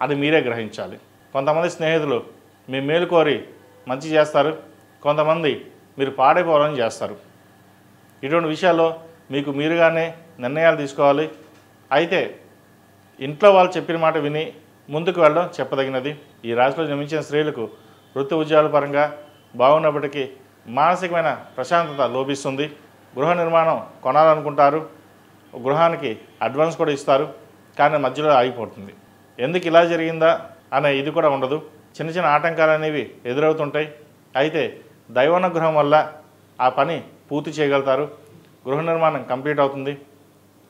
అది మీరే గ్రహించాలి. కొంతమంది స్నేహితులు మీ మేలు కోరి మంచి చేస్తారు, కొంతమంది మీరు పాడైపోవాలని చేస్తారు. ఇటువంటి విషయాల్లో మీకు మీరుగానే నిర్ణయాలు తీసుకోవాలి. అయితే ఇంట్లో వాళ్ళు చెప్పిన మాట విని ముందుకు వెళ్ళడం చెప్పదగినది. ఈ రాశిలో జన్మించిన స్త్రీలకు వృత్తి ఉద్యోగాల పరంగా బాగున్నప్పటికీ మానసికమైన ప్రశాంతత లోపిస్తుంది. గృహ నిర్మాణం కొనాలనుకుంటారు, గృహానికి అడ్వాన్స్ కూడా ఇస్తారు, కానీ మధ్యలో ఆగిపోతుంది. ఎందుకు ఇలా జరిగిందా అనే ఇది కూడా ఉండదు. చిన్న చిన్న ఆటంకాలు అనేవి ఎదురవుతుంటాయి. అయితే దైవానుగ్రహం వల్ల ఆ పని పూర్తి చేయగలుగుతారు. గృహ నిర్మాణం కంప్లీట్ అవుతుంది.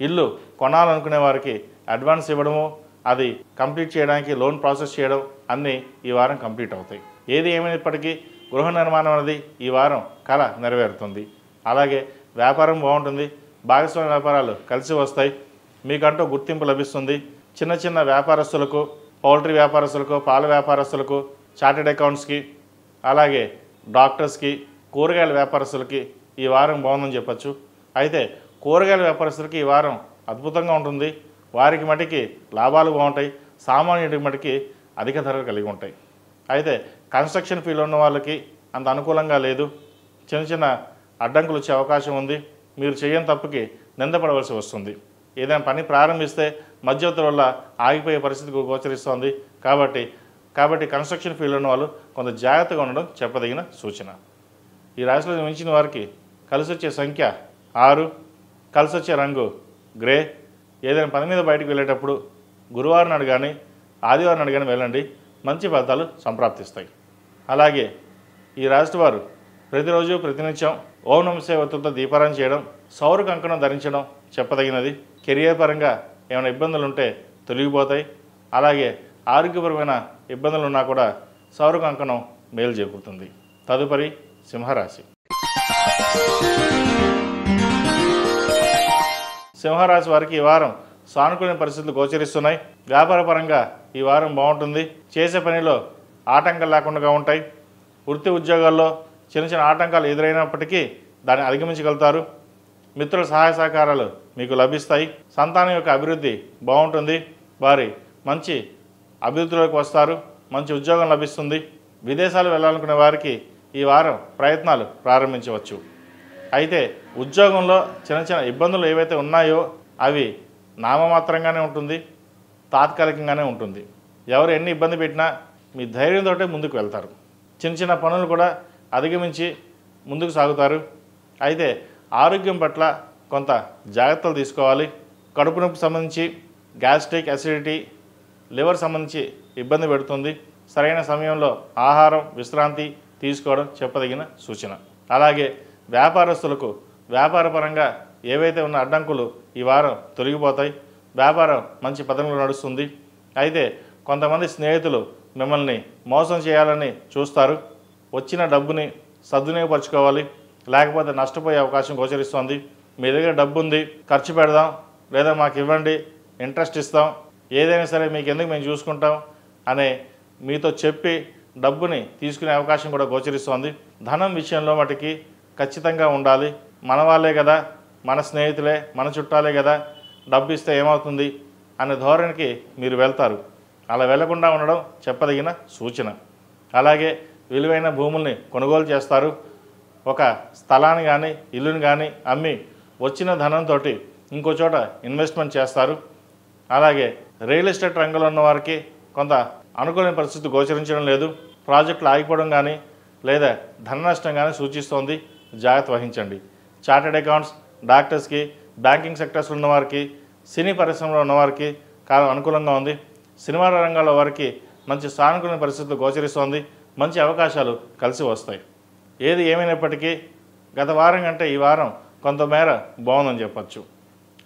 ఇల్లు కొనాలనుకునే వారికి అడ్వాన్స్ ఇవ్వడము, అది కంప్లీట్ చేయడానికి లోన్ ప్రాసెస్ చేయడం అన్నీ ఈ వారం కంప్లీట్ అవుతాయి. ఏది ఏమైనప్పటికీ గృహ నిర్మాణం అనేది ఈ వారం కళ నెరవేరుతుంది. అలాగే వ్యాపారం బాగుంటుంది. భాగస్వామ్య వ్యాపారాలు కలిసి వస్తాయి. మీకంటూ గుర్తింపు లభిస్తుంది. చిన్న చిన్న వ్యాపారస్తులకు, పౌల్ట్రీ వ్యాపారస్తులకు, పాల వ్యాపారస్తులకు, చార్టెడ్ అకౌంట్స్కి, అలాగే డాక్టర్స్కి, కూరగాయల వ్యాపారస్తులకి ఈ వారం బాగుందని చెప్పచ్చు. అయితే కూరగాయల వ్యాపారస్తులకి ఈ వారం అద్భుతంగా ఉంటుంది. వారికి మటుకి లాభాలు బాగుంటాయి. సామాన్యుడికి మటుకి అధిక ధరలు కలిగి ఉంటాయి. అయితే కన్స్ట్రక్షన్ ఫీల్డ్ ఉన్న వాళ్ళకి అంత అనుకూలంగా లేదు. చిన్న చిన్న అడ్డంకులు వచ్చే అవకాశం ఉంది. మీరు చేయని తప్పుకి నిందపడవలసి వస్తుంది. ఏదైనా పని ప్రారంభిస్తే మధ్యవర్తుల వల్ల ఆగిపోయే పరిస్థితి గోచరిస్తోంది. కాబట్టి కన్స్ట్రక్షన్ ఫీల్డ్ ఉన్న వాళ్ళు కొంత జాగ్రత్తగా ఉండడం చెప్పదగిన సూచన. ఈ రాశిలో జన్మించిన వారికి కలిసి వచ్చే సంఖ్య 6, కలిసి వచ్చే రంగు గ్రే. ఏదైనా పని మీద బయటకు వెళ్ళేటప్పుడు గురువారం నాడు కానీ ఆదివారం నాడు కానీ వెళ్ళండి, మంచి ఫలితాలు సంప్రాప్తిస్తాయి. అలాగే ఈ రాశి వారు ప్రతిరోజు ప్రతినిత్యం ఓం నమస్తే ఒత్తులతో దీపారాయణ చేయడం, సౌర కంకణం ధరించడం చెప్పదగినది. కెరియర్ పరంగా ఏమైనా ఇబ్బందులు ఉంటే తొలగిపోతాయి. అలాగే ఆరోగ్యపరమైన ఇబ్బందులు ఉన్నా కూడా సౌర కంకణం మేలు చేకూరుతుంది. తదుపరి సింహరాశి. సింహరాశి వారికి ఈ వారం సానుకూల పరిస్థితులు గోచరిస్తున్నాయి. వ్యాపారపరంగా ఈ వారం బాగుంటుంది. చేసే పనిలో ఆటంకాలు లేకుండా ఉంటాయి. వృత్తి ఉద్యోగాల్లో చిన్న చిన్న ఆటంకాలు ఎదురైనప్పటికీ దాన్ని అధిగమించగలుగుతారు. మిత్రుల సహాయ సహకారాలు మీకు లభిస్తాయి. సంతానం యొక్క అభివృద్ధి బాగుంటుంది. వారి మంచి అభివృద్ధిలోకి వస్తారు. మంచి ఉద్యోగం లభిస్తుంది. విదేశాలు వెళ్ళాలనుకునే వారికి ఈ వారం ప్రయత్నాలు ప్రారంభించవచ్చు. అయితే ఉద్యోగంలో చిన్న చిన్న ఇబ్బందులు ఏవైతే ఉన్నాయో అవి నామమాత్రంగానే ఉంటుంది, తాత్కాలికంగానే ఉంటుంది. ఎవరు ఎన్ని ఇబ్బంది పెట్టినా మీ ధైర్యంతో ముందుకు వెళ్తారు. చిన్న చిన్న పనులు కూడా అధిగమించి ముందుకు సాగుతారు. అయితే ఆరోగ్యం పట్ల కొంత జాగ్రత్తలు తీసుకోవాలి. కడుపు నొప్పి సంబంధించి గ్యాస్ట్రిక్, అసిడిటీ, లివర్ సంబంధించి ఇబ్బంది పెడుతుంది. సరైన సమయంలో ఆహారం, విశ్రాంతి తీసుకోవడం చెప్పదగిన సూచన. అలాగే వ్యాపారస్తులకు వ్యాపారపరంగా ఏవైతే ఉన్న అడ్డంకులు ఈ వారం తొలగిపోతాయి. వ్యాపారం మంచి పదంలో నడుస్తుంది. అయితే కొంతమంది స్నేహితులు మిమ్మల్ని మోసం చేయాలని చూస్తారు. వచ్చిన డబ్బుని సద్వినియోగపరచుకోవాలి, లేకపోతే నష్టపోయే అవకాశం గోచరిస్తోంది. మీ దగ్గర డబ్బు ఉంది, ఖర్చు పెడదాం, లేదా మాకు ఇవ్వండి, ఇంట్రెస్ట్ ఇస్తాం, ఏదైనా సరే మీకు ఎందుకు మేము చూసుకుంటాం అనే మీతో చెప్పి డబ్బుని తీసుకునే అవకాశం కూడా గోచరిస్తోంది. ధనం విషయంలో మటుకి ఖచ్చితంగా ఉండాలి. మన వాళ్ళే కదా, మన స్నేహితులే, మన చుట్టాలే కదా, డబ్బు ఇస్తే ఏమవుతుంది అనే ధోరణికి మీరు వెళ్తారు. అలా వెళ్లకుండా ఉండడం చెప్పదగిన సూచన. అలాగే విలువైన భూముల్ని కొనుగోలు చేస్తారు. ఒక స్థలాన్ని కానీ ఇల్లుని కానీ అమ్మి వచ్చిన ధనంతో ఇంకో చోట ఇన్వెస్ట్మెంట్ చేస్తారు. అలాగే రియల్ ఎస్టేట్ రంగంలో ఉన్న వారికి కొంత అనుకూలమైన పరిస్థితి గోచరించడం లేదు. ప్రాజెక్టులు ఆగిపోవడం కానీ లేదా ధన నష్టం కానీ సూచిస్తోంది. జాగ్రత్త వహించండి. చార్టెడ్ అకౌంట్స్, డాక్టర్స్కి, బ్యాంకింగ్ సెక్టర్స్ ఉన్నవారికి, సినీ పరిశ్రమలో ఉన్నవారికి కాలం అనుకూలంగా ఉంది. సినిమా రంగాల్లో వారికి మంచి సానుకూల పరిస్థితులు గోచరిస్తోంది. మంచి అవకాశాలు కలిసి వస్తాయి. ఏది ఏమైనప్పటికీ గత వారం కంటే ఈ వారం కొంతమేర బాగుందని చెప్పచ్చు.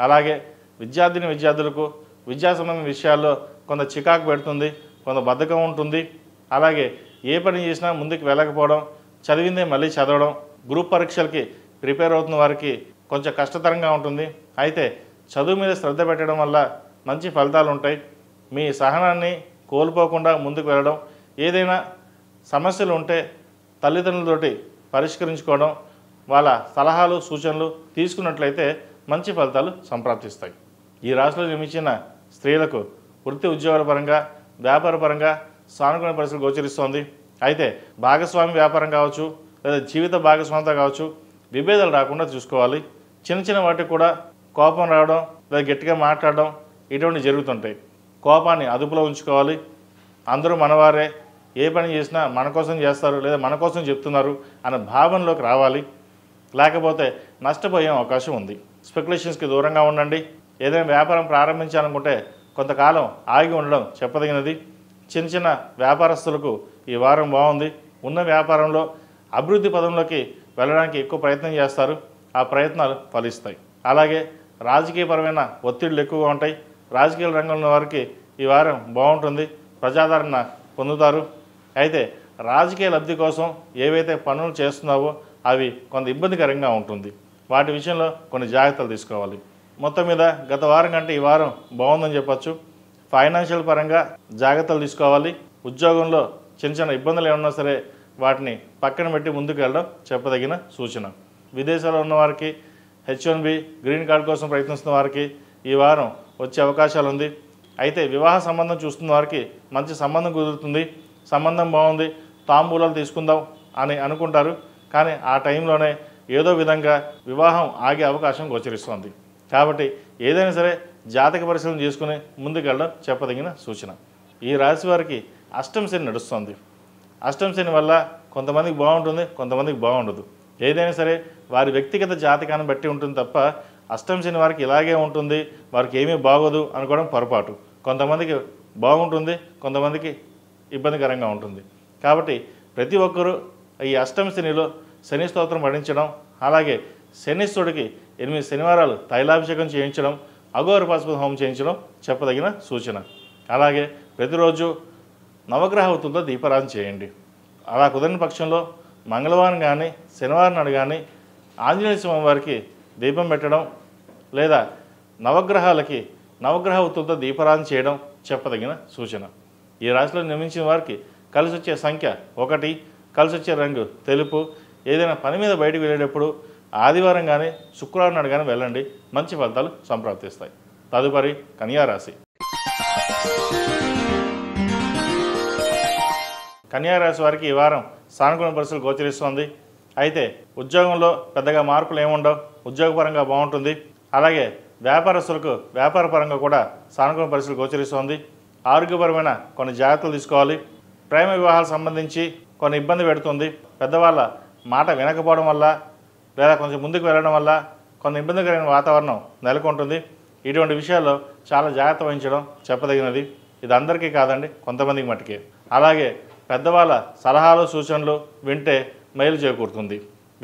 అలాగే విద్యార్థులకు విద్యా సంబంధించిన విషయాల్లో కొంత చికాకు పెడుతుంది, కొంత బద్ధకం ఉంటుంది. అలాగే ఏ పని చేసినా ముందుకు వెళ్ళకపోవడం, చదివిందే మళ్ళీ చదవడం, గ్రూప్ పరీక్షలకి ప్రిపేర్ అవుతున్న వారికి కొంచెం కష్టతరంగా ఉంటుంది. అయితే చదువు మీద శ్రద్ధ పెట్టడం వల్ల మంచి ఫలితాలు ఉంటాయి. మీ సహనాన్ని కోల్పోకుండా ముందుకు వెళ్ళడం, ఏదైనా సమస్యలు ఉంటే తల్లిదండ్రులతోటి పరిష్కరించుకోవడం, వాళ్ళ సలహాలు సూచనలు తీసుకున్నట్లయితే మంచి ఫలితాలు సంప్రాప్తిస్తాయి. ఈ రాశిలో జన్మించిన స్త్రీలకు వృత్తి ఉద్యోగాల పరంగా, వ్యాపార పరంగా సానుకూల పరిస్థితులు గోచరిస్తోంది. అయితే భాగస్వామి వ్యాపారం కావచ్చు, లేదా జీవిత భాగస్వామితో కావచ్చు, విభేదాలు రాకుండా చూసుకోవాలి. చిన్న చిన్న వాటికి కూడా కోపం రావడం, లేదా గట్టిగా మాట్లాడడం ఇటువంటి జరుగుతుంటాయి. కోపాన్ని అదుపులో ఉంచుకోవాలి. అందరూ మనవారే, ఏ పని చేసినా మన కోసం చేస్తారు లేదా మన కోసం చెప్తున్నారు అనే భావనలోకి రావాలి. లేకపోతే నష్టపోయే అవకాశం ఉంది. స్పెక్యులేషన్స్కి దూరంగా ఉండండి. ఏదైనా వ్యాపారం ప్రారంభించాలనుకుంటే కొంతకాలం ఆగి ఉండడం చెప్పదగినది. చిన్న చిన్న వ్యాపారస్తులకు ఈ వారం బాగుంది. ఉన్న వ్యాపారంలో అభివృద్ధి పదంలోకి వెళ్ళడానికి ఎక్కువ ప్రయత్నం చేస్తారు. ఆ ప్రయత్నాలు ఫలిస్తాయి. అలాగే రాజకీయపరమైన ఒత్తిళ్లు ఎక్కువగా ఉంటాయి. రాజకీయ రంగంలో ఉన్న వారికి ఈ వారం బాగుంటుంది. ప్రజాదరణ పొందుతారు. అయితే రాజకీయ లబ్ధి కోసం ఏవైతే పనులు చేస్తున్నావో అవి కొంత ఇబ్బందికరంగా ఉంటుంది. వాటి విషయంలో కొన్ని జాగ్రత్తలు తీసుకోవాలి. మొత్తం మీద గత వారం కంటే ఈ వారం బాగుందని చెప్పచ్చు. ఫైనాన్షియల్ పరంగా జాగ్రత్తలు తీసుకోవాలి. ఉద్యోగంలో చిన్న చిన్న ఇబ్బందులు ఏమన్నా సరే వాటిని పక్కన పెట్టి ముందుకు వెళ్ళడం చెప్పదగిన సూచన. విదేశాల్లో ఉన్న వారికి H1B గ్రీన్ కార్డ్ కోసం ప్రయత్నిస్తున్న వారికి ఈ వారం వచ్చే అవకాశాలు ఉంది. అయితే వివాహ సంబంధం చూస్తున్న వారికి మంచి సంబంధం కుదురుతుంది. సంబంధం బాగుంది, తాంబూలాలు తీసుకుందాం అని అనుకుంటారు. కానీ ఆ టైంలోనే ఏదో విధంగా వివాహం ఆగే అవకాశం గోచరిస్తుంది. కాబట్టి ఏదైనా సరే జాతక పరిశీలన చేసుకుని ముందుకెళ్ళడం చెప్పదగిన సూచన. ఈ రాశి వారికి అష్టమ శని నడుస్తుంది. అష్టమ శని వల్ల కొంతమందికి బాగుంటుంది, కొంతమందికి బాగుండదు. ఏదైనా సరే వారి వ్యక్తిగత జాతకాన్ని బట్టి ఉంటుంది తప్ప అష్టమ శని వారికి ఇలాగే ఉంటుంది, వారికి ఏమీ బాగోదు అనుకోవడం పొరపాటు. కొంతమందికి బాగుంటుంది, కొంతమందికి ఇబ్బందికరంగా ఉంటుంది. కాబట్టి ప్రతి ఒక్కరూ ఈ అష్టమ శనిలో శని స్తోత్రం పఠించడం, అలాగే శనీశ్వరుడికి 8 శనివారాలు తైలాభిషేకం చేయించడం, అఘోర పాశుపత హోమం చేయించడం చెప్పదగిన సూచన. అలాగే ప్రతిరోజు నవగ్రహ ఒత్తులతో దీపారాధన చేయండి. అలా కుదరని పక్షంలో మంగళవారం కానీ శనివారం నాడు కానీ ఆంజనేయ స్వామి వారికి దీపం పెట్టడం లేదా నవగ్రహాలకి నవగ్రహ ఒత్తులతో దీపారాధన చేయడం చెప్పదగిన సూచన. ఈ రాశిలో నిర్మించిన వారికి కలిసి వచ్చే సంఖ్య 1, కలిసి వచ్చే రంగు తెలుపు. ఏదైనా పని మీద బయటకు వెళ్ళేటప్పుడు ఆదివారం కానీ శుక్రవారం నాడు కానీ వెళ్ళండి, మంచి ఫలితాలు సంప్రాప్తిస్తాయి. తదుపరి కన్యా రాశి. కన్యా రాశి వారికి ఈ వారం సానుకూల పరిస్థితులు గోచరిస్తుంది. అయితే ఉద్యోగంలో పెద్దగా మార్పులు ఏముండవు, ఉద్యోగపరంగా బాగుంటుంది. అలాగే వ్యాపారస్తులకు వ్యాపారపరంగా కూడా సానుకూల పరిస్థితులు గోచరిస్తుంది. ఆరోగ్యపరమైన కొన్ని జాగ్రత్తలు తీసుకోవాలి. ప్రేమ వివాహాలకు సంబంధించి కొన్ని ఇబ్బంది పెడుతుంది. పెద్దవాళ్ళ మాట వినకపోవడం వల్ల లేదా కొంచెం ముందుకు వెళ్ళడం వల్ల కొన్ని ఇబ్బందికరమైన వాతావరణం నెలకొంటుంది. ఇటువంటి విషయాల్లో చాలా జాగ్రత్త వహించడం చెప్పదగినది. ఇది అందరికీ కాదండి, కొంతమందికి మట్టుకే. అలాగే పెద్దవాళ్ళ సలహాలు సూచనలు వింటే మేలు చేకూరుతుంది.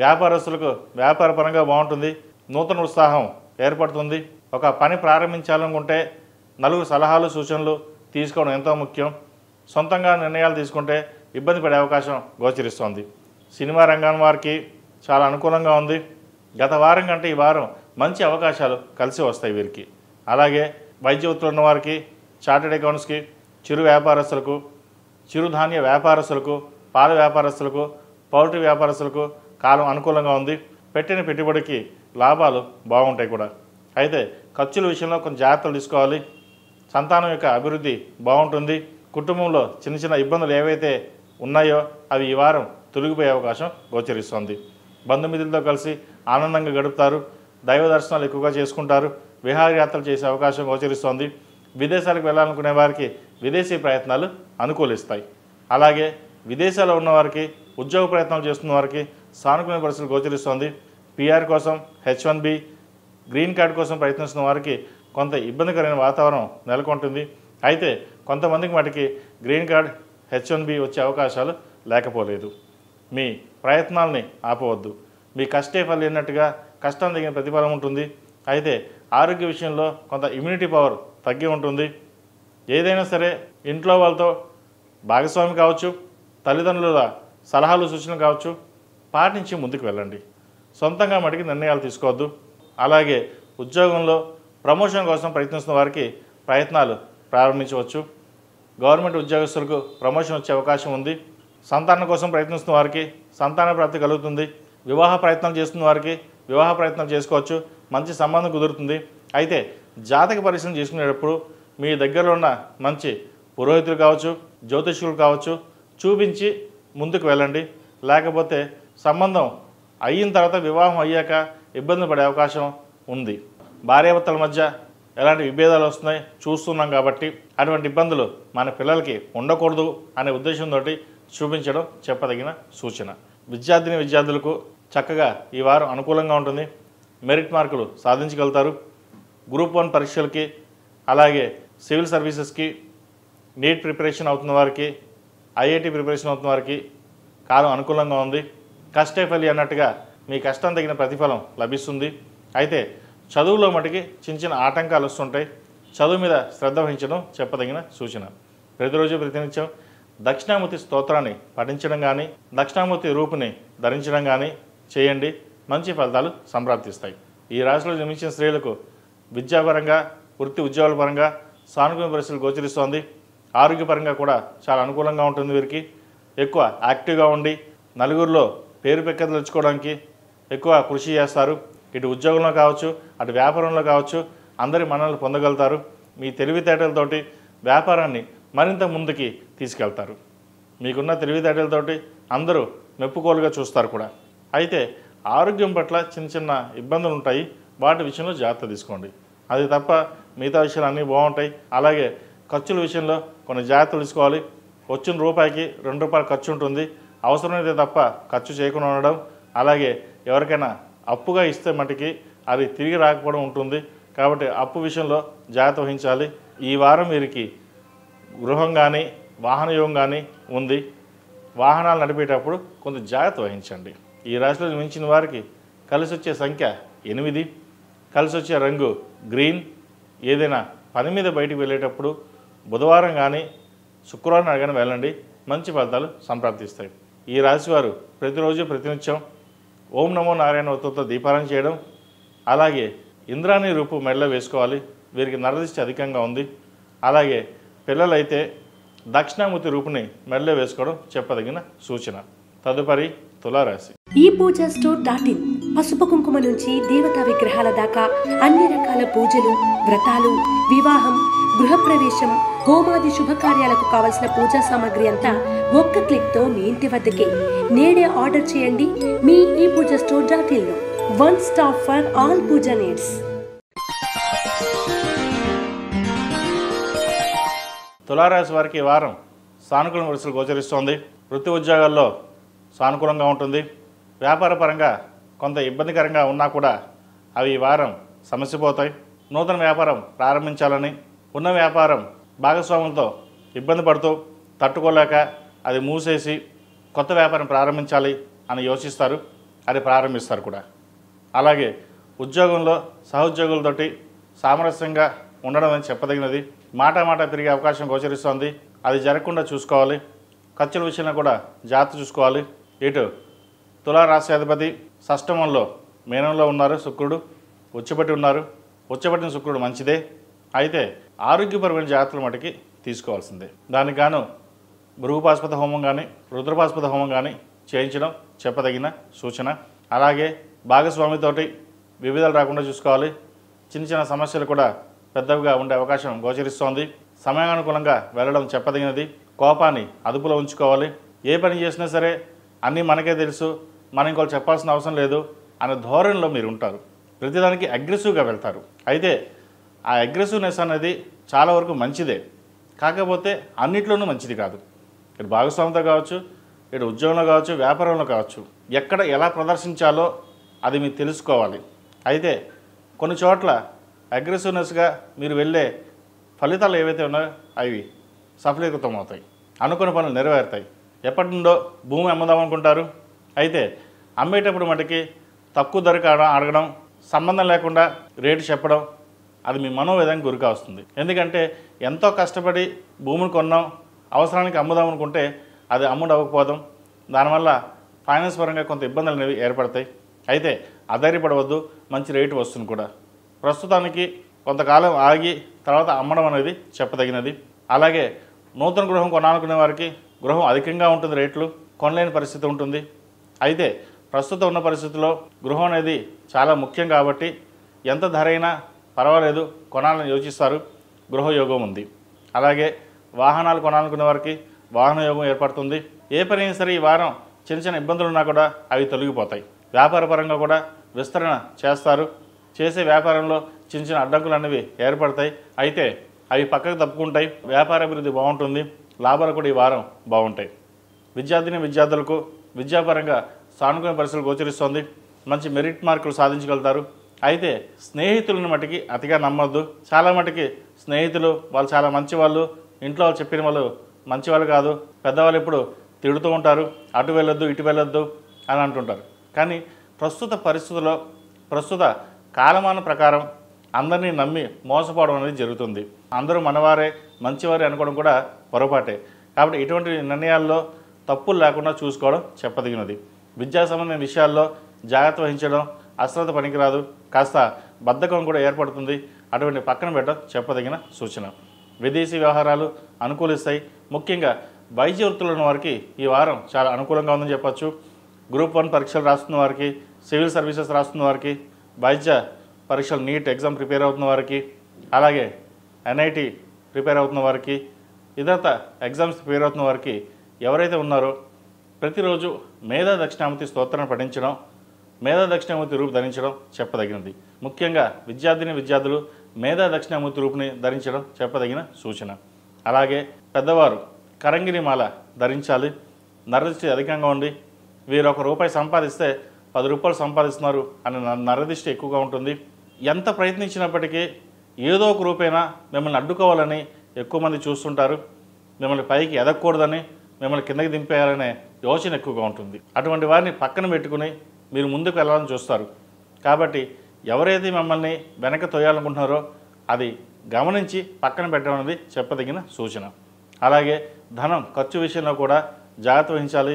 వ్యాపారస్తులకు వ్యాపారపరంగా బాగుంటుంది. నూతన ఉత్సాహం ఏర్పడుతుంది. ఒక పని ప్రారంభించాలనుకుంటే నలుగురు సలహాలు సూచనలు తీసుకోవడం ఎంతో ముఖ్యం. సొంతంగా నిర్ణయాలు తీసుకుంటే ఇబ్బంది పడే అవకాశం గోచరిస్తోంది. సినిమా రంగం వారికి చాలా అనుకూలంగా ఉంది. గత వారం కంటే ఈ వారం మంచి అవకాశాలు కలిసి వస్తాయి వీరికి. అలాగే వైద్య వృత్తిలో ఉన్న వారికి, చార్టెడ్ అకౌంట్స్కి, చిరు వ్యాపారస్తులకు, చిరుధాన్య వ్యాపారస్తులకు, పాల వ్యాపారస్తులకు, పౌల్ట్రీ వ్యాపారస్తులకు కాలం అనుకూలంగా ఉంది. పెట్టిన పెట్టుబడికి లాభాలు బాగుంటాయి కూడా. అయితే ఖర్చుల విషయంలో కొంచెం జాగ్రత్తలు తీసుకోవాలి. సంతానం యొక్క అభివృద్ధి బాగుంటుంది. కుటుంబంలో చిన్న చిన్న ఇబ్బందులు ఏవైతే ఉన్నాయో అవి ఈ వారం తొలగిపోయే అవకాశం గోచరిస్తుంది. బంధుమిత్రులతో కలిసి ఆనందంగా గడుపుతారు. దైవ దర్శనాలు ఎక్కువగా చేసుకుంటారు. విహారయాత్రలు చేసే అవకాశం గోచరిస్తోంది. విదేశాలకు వెళ్ళాలనుకునే వారికి విదేశీ ప్రయత్నాలు అనుకూలిస్తాయి. అలాగే విదేశాల్లో ఉన్నవారికి, ఉద్యోగ ప్రయత్నాలు చేస్తున్న వారికి సానుకూల పరిస్థితులు గోచరిస్తోంది. PR కోసం, H1B గ్రీన్ కార్డ్ కోసం ప్రయత్నిస్తున్న వారికి కొంత ఇబ్బందికరమైన వాతావరణం నెలకొంటుంది. అయితే కొంతమందికి మటుకి గ్రీన్ కార్డ్, H1B వచ్చే అవకాశాలు లేకపోలేదు. మీ ప్రయత్నాలని ఆపవద్దు. మీ కష్టే ఫలినట్టుగా కష్టం తగిన ప్రతిఫలం ఉంటుంది. అయితే ఆరోగ్య విషయంలో కొంత ఇమ్యూనిటీ పవర్ తగ్గి ఉంటుంది. ఏదైనా సరే ఇంట్లో వాళ్ళతో భాగస్వామి కావచ్చు, తల్లిదండ్రుల సలహాలు సూచనలు కావచ్చు, పాటించి ముందుకు వెళ్ళండి. సొంతంగా మటుకి నిర్ణయాలు తీసుకోవద్దు. అలాగే ఉద్యోగంలో ప్రమోషన్ కోసం ప్రయత్నిస్తున్న వారికి ప్రయత్నాలు ప్రారంభించవచ్చు. గవర్నమెంట్ ఉద్యోగస్తులకు ప్రమోషన్ వచ్చే అవకాశం ఉంది. సంతానం కోసం ప్రయత్నిస్తున్న వారికి సంతాన ప్రాప్తి కలుగుతుంది. వివాహ ప్రయత్నాలు చేస్తున్న వారికి వివాహ ప్రయత్నాలు చేసుకోవచ్చు. మంచి సంబంధం కుదురుతుంది. అయితే జాతక పరిశీలన చేసుకునేటప్పుడు మీ దగ్గరలో ఉన్న మంచి పురోహితులు కావచ్చు, జ్యోతిష్కులు కావచ్చు చూపించి ముందుకు వెళ్ళండి. లేకపోతే సంబంధం అయిన తర్వాత వివాహం అయ్యాక ఇబ్బంది పడే అవకాశం ఉంది. భార్యాభర్తల మధ్య ఎలాంటి విభేదాలు వస్తున్నాయి చూస్తున్నాం కాబట్టి అటువంటి ఇబ్బందులు మన పిల్లలకి ఉండకూడదు అనే ఉద్దేశంతో చూపించడం చెప్పదగిన సూచన. విద్యార్థులకు చక్కగా ఈ వారం అనుకూలంగా ఉంటుంది. మెరిట్ మార్కులు సాధించగలుగుతారు. గ్రూప్ 1 పరీక్షలకి, అలాగే సివిల్ సర్వీసెస్కి, నీట్ ప్రిపరేషన్ అవుతున్న వారికి, ఐఐటి ప్రిపరేషన్ అవుతున్న వారికి కాలం అనుకూలంగా ఉంది. కష్టే ఫలి అన్నట్టుగా మీ కష్టం తగిన ప్రతిఫలం లభిస్తుంది. అయితే చదువులో మటుకి చిన్న ఆటంకాలు వస్తుంటాయి. చదువు మీద శ్రద్ధ వహించడం చెప్పదగిన సూచన. ప్రతిరోజు ప్రతినిత్యం దక్షిణామూర్తి స్తోత్రాన్ని పఠించడం కానీ, దక్షిణామూర్తి రూపుని ధరించడం కానీ చేయండి. మంచి ఫలితాలు సంప్రాప్తిస్తాయి. ఈ రాశిలో జన్మించిన స్త్రీలకు విద్యాపరంగా, వృత్తి ఉద్యోగాల పరంగా సానుకూల పరిస్థితులు గోచరిస్తోంది. ఆరోగ్యపరంగా కూడా చాలా అనుకూలంగా ఉంటుంది. వీరికి ఎక్కువ యాక్టివ్గా ఉండి నలుగురిలో పేరు ప్రఖ్యాతులు తెచ్చుకోవడానికి ఎక్కువ కృషి చేస్తారు. ఇటు ఉద్యోగంలో కావచ్చు, అటు వ్యాపారంలో కావచ్చు, అందరి మన్ననలు పొందగలుగుతారు. మీ తెలివితేటలతోటి వ్యాపారాన్ని మరింత ముందుకి తీసుకెళ్తారు. మీకున్న తెలివితేటలతోటి అందరూ మెప్పుకోలుగా చూస్తారు కూడా. అయితే ఆరోగ్యం పట్ల చిన్న ఇబ్బందులు ఉంటాయి. వాటి విషయంలో జాగ్రత్త తీసుకోండి. అది తప్ప మిగతా విషయాలు అన్నీ బాగుంటాయి. అలాగే ఖర్చుల విషయంలో కొన్ని జాగ్రత్తలు తీసుకోవాలి. వచ్చిన రూపాయికి 2 రూపాయలు ఖర్చు ఉంటుంది. అవసరమైతే తప్ప ఖర్చు చేయకుండా ఉండడం, అలాగే ఎవరికైనా అప్పుగా ఇస్తే మటుకి అది తిరిగి రాకపోవడం ఉంటుంది. కాబట్టి అప్పు విషయంలో జాగ్రత్త వహించాలి. ఈ వారం వీరికి గృహం కానీ, వాహన యోగం కానీ ఉంది. వాహనాలు నడిపేటప్పుడు కొంత జాగ్రత్త వహించండి. ఈ రాశిలో జన్మించిన వారికి కలిసి వచ్చే సంఖ్య 8, కలిసి వచ్చే రంగు గ్రీన్. ఏదైనా పని మీద బయటికి వెళ్ళేటప్పుడు బుధవారం కానీ, శుక్రవారం కానీ వెళ్ళండి. మంచి ఫలితాలు సంప్రాప్తిస్తాయి. ఈ రాశి వారు ప్రతిరోజు ప్రతినిత్యం ఓం నమో నారాయణ ఒత్తుతో దీపారాయణ చేయడం, అలాగే ఇంద్రాణి రూపు మెడలో వేసుకోవాలి. వీరికి నరదిష్టి అధికంగా ఉంది. అలాగే పిల్లలైతే దక్షిణామూర్తి రూపుని మెడలో వేసుకోవడం చెప్పదగిన సూచన. తదుపరి తులారాశి. ఈ పూజా స్టోర్ .in పసుపు కుంకుమ నుంచి దేవతా విగ్రహాల దాకా అన్ని రకాల పూజలు, వ్రతాలు, వివాహం, గృహప్రవేశం, హోమాది శుభకార్యాలకు కావలసిన పూజా సామాగ్రి అంతా ఒక్క క్లిక్తో మీ ఇంటి వద్దకే. నేడే ఆర్డర్ చేయండి మీ ఈ పూజా స్టోర్ .in లో. One stop for all puja needs. తులారాశి వారికి ఈ వారం సానుకూల పరిస్థితులు గోచరిస్తోంది. వృత్తి ఉద్యోగాల్లో సానుకూలంగా ఉంటుంది. వ్యాపార పరంగా కొంత ఇబ్బందికరంగా ఉన్నా కూడా అవి ఈ వారం సమస్యపోతాయి. నూతన వ్యాపారం ప్రారంభించాలని, ఉన్న వ్యాపారం భాగస్వాములతో ఇబ్బంది పడుతూ తట్టుకోలేక అది మూసేసి కొత్త వ్యాపారం ప్రారంభించాలి అని యోచిస్తారు. అది ప్రారంభిస్తారు కూడా. అలాగే ఉద్యోగంలో సహోద్యోగులతోటి సామరస్యంగా ఉండడం అని చెప్పదగినది. మాట పెరిగే అవకాశం గోచరిస్తోంది. అది జరగకుండా చూసుకోవాలి. ఖర్చుల విషయంలో కూడా జాగ్రత్త చూసుకోవాలి. ఇటు తులారాశ్యాధిపతి షష్టమంలో మీనంలో ఉన్నారు, శుక్రుడు ఉచ్చబట్టి ఉన్నారు. ఉచ్చబట్టిన శుక్రుడు మంచిదే. అయితే ఆరోగ్యపరమైన జాగ్రత్తలు మటుకి తీసుకోవాల్సిందే. దానికి గాను భృగుపాస్పద హోమం కానీ, రుద్రపాస్పద హోమం కానీ చేయించడం చెప్పదగిన సూచన. అలాగే భాగస్వామితోటి విభేదాలు రాకుండా చూసుకోవాలి. చిన్న సమస్యలు కూడా పెద్దవిగా ఉండే అవకాశం గోచరిస్తోంది. సమయానుకూలంగా వెళ్ళడం చెప్పదగినది. కోపాన్ని అదుపులో ఉంచుకోవాలి. ఏ పని చేసినా సరే అన్నీ మనకే తెలుసు, మనం ఇంకోటి చెప్పాల్సిన అవసరం లేదు అనే ధోరణిలో మీరు ఉంటారు. ప్రతిదానికి అగ్రెసివ్గా వెళ్తారు. అయితే ఆ అగ్రెసివ్నెస్ అనేది చాలా వరకు మంచిదే, కాకపోతే అన్నిట్లోనూ మంచిది కాదు. ఇటు భాగస్వామితో కావచ్చు, ఇటు ఉద్యోగంలో కావచ్చు, వ్యాపారంలో కావచ్చు, ఎక్కడ ఎలా ప్రదర్శించాలో అది మీరు తెలుసుకోవాలి. అయితే కొన్ని చోట్ల అగ్రెసివ్నెస్గా మీరు వెళ్ళే ఫలితాలు ఏవైతే ఉన్నాయో అవి సఫలీకృతం అవుతాయి. అనుకున్న పనులు నెరవేరుతాయి. ఎప్పటి నుండో భూమి అమ్ముదామనుకుంటారు. అయితే అమ్మేటప్పుడు మటుకి తక్కువ ధరకు అడగడం, సంబంధం లేకుండా రేటు చెప్పడం, అది మీ మనోవేదానికి గురికా వస్తుంది. ఎందుకంటే ఎంతో కష్టపడి భూమిని కొన్నాం, అవసరానికి అమ్ముదామనుకుంటే అది అమ్ముడవ్వకపోవడం, దానివల్ల ఫైనాన్స్ పరంగా కొంత ఇబ్బందులు అనేవి ఏర్పడతాయి. అయితే అధైర్యపడవద్దు, మంచి రేటు వస్తుంది కూడా. ప్రస్తుతానికి కొంతకాలం ఆగి తర్వాత అమ్మడం అనేది చెప్పదగినది. అలాగే నూతన గృహం కొనాలనుకునే వారికి గృహం అధికంగా ఉంటుంది, రేట్లు కొనలేని పరిస్థితి ఉంటుంది. అయితే ప్రస్తుతం ఉన్న పరిస్థితుల్లో గృహం అనేది చాలా ముఖ్యం కాబట్టి ఎంత ధర అయినా పర్వాలేదు కొనాలని యోచిస్తారు. గృహయోగం ఉంది. అలాగే వాహనాలు కొనాలనుకునే వారికి వాహన యోగం ఏర్పడుతుంది. ఏ పని అయినా సరే ఈ వారం చిన్న ఇబ్బందులు ఉన్నా కూడా అవి తొలగిపోతాయి. వ్యాపార పరంగా కూడా విస్తరణ చేస్తారు. చేసే వ్యాపారంలో చిన్న చిన్న అడ్డంకులు అనేవి ఏర్పడతాయి. అయితే అవి పక్కకు తప్పుకుంటాయి. వ్యాపార అభివృద్ధి బాగుంటుంది. లాభాలు కూడా ఈ వారం బాగుంటాయి. విద్యార్థులకు విద్యాపరంగా సానుకూల పరిస్థితులు గోచరిస్తోంది. మంచి మెరిట్ మార్కులు సాధించగలుగుతారు. అయితే స్నేహితులను మటుకి అతిగా నమ్మొద్దు. చాలా మటుకి స్నేహితులు వాళ్ళు చాలా మంచి వాళ్ళు, ఇంట్లో చెప్పిన వాళ్ళు మంచి వాళ్ళు కాదు. పెద్దవాళ్ళు ఎప్పుడు తిడుతూ ఉంటారు, అటు వెళ్ళొద్దు ఇటు వెళ్ళొద్దు అని అంటుంటారు. కానీ ప్రస్తుత పరిస్థితుల్లో ప్రస్తుత కాలమాన ప్రకారం అందరినీ నమ్మి మోసపోవడం అనేది జరుగుతుంది. అందరూ మనవారే మంచివారే అనుకోవడం కూడా పొరపాటే. కాబట్టి ఇటువంటి నిర్ణయాల్లో తప్పులు లేకుండా చూసుకోవడం చెప్పదగినది. విద్యా సంబంధమైన విషయాల్లో జాగ్రత్త వహించడం అశ్రద్ధ పనికిరాదు. కాస్త బద్ధకం కూడా ఏర్పడుతుంది. అటువంటి పక్కన పెట్టడం చెప్పదగిన సూచన. విదేశీ వ్యవహారాలు అనుకూలిస్తాయి. ముఖ్యంగా వైద్య వృత్తులు ఉన్న వారికి ఈ వారం చాలా అనుకూలంగా ఉందని చెప్పచ్చు. గ్రూప్ 1 పరీక్షలు రాస్తున్న వారికి, సివిల్ సర్వీసెస్ రాస్తున్న వారికి, వైద్య పరీక్షలు నీట్ ఎగ్జామ్ ప్రిపేర్ అవుతున్న వారికి, అలాగే NIT ప్రిపేర్ అవుతున్న వారికి, ఇతరత ఎగ్జామ్స్ ప్రిపేర్ అవుతున్న వారికి ఎవరైతే ఉన్నారో ప్రతిరోజు మేధా దక్షిణామూర్తి స్తోత్రాన్ని పఠించడం, మేధా దక్షిణామూర్తి రూపు ధరించడం చెప్పదగినది. ముఖ్యంగా విద్యార్థులు మేధా దక్షిణామూర్తి రూపుని ధరించడం చెప్పదగిన సూచన. అలాగే పెద్దవారు కరంగిరి మాల ధరించాలి. నరదృష్టి అధికంగా ఉండి వీరు ₹1 సంపాదిస్తే ₹10 సంపాదిస్తున్నారు అని నరదృష్టి ఎక్కువగా ఉంటుంది. ఎంత ప్రయత్నించినప్పటికీ ఏదో ఒక రూపేణా మిమ్మల్ని అడ్డుకోవాలని ఎక్కువ మంది చూస్తుంటారు. మిమ్మల్ని పైకి ఎదగకూడదని, మిమ్మల్ని కిందకి దింపేయాలనే యోచన ఎక్కువగా ఉంటుంది. అటువంటి వారిని పక్కన పెట్టుకుని మీరు ముందుకు వెళ్ళాలని చూస్తారు. కాబట్టి ఎవరైతే మిమ్మల్ని వెనక తోయాలనుకుంటున్నారో అది గమనించి పక్కన పెట్టడం అనేది చెప్పదగిన సూచన. అలాగే ధనం ఖర్చు విషయంలో కూడా జాగ్రత్త వహించాలి.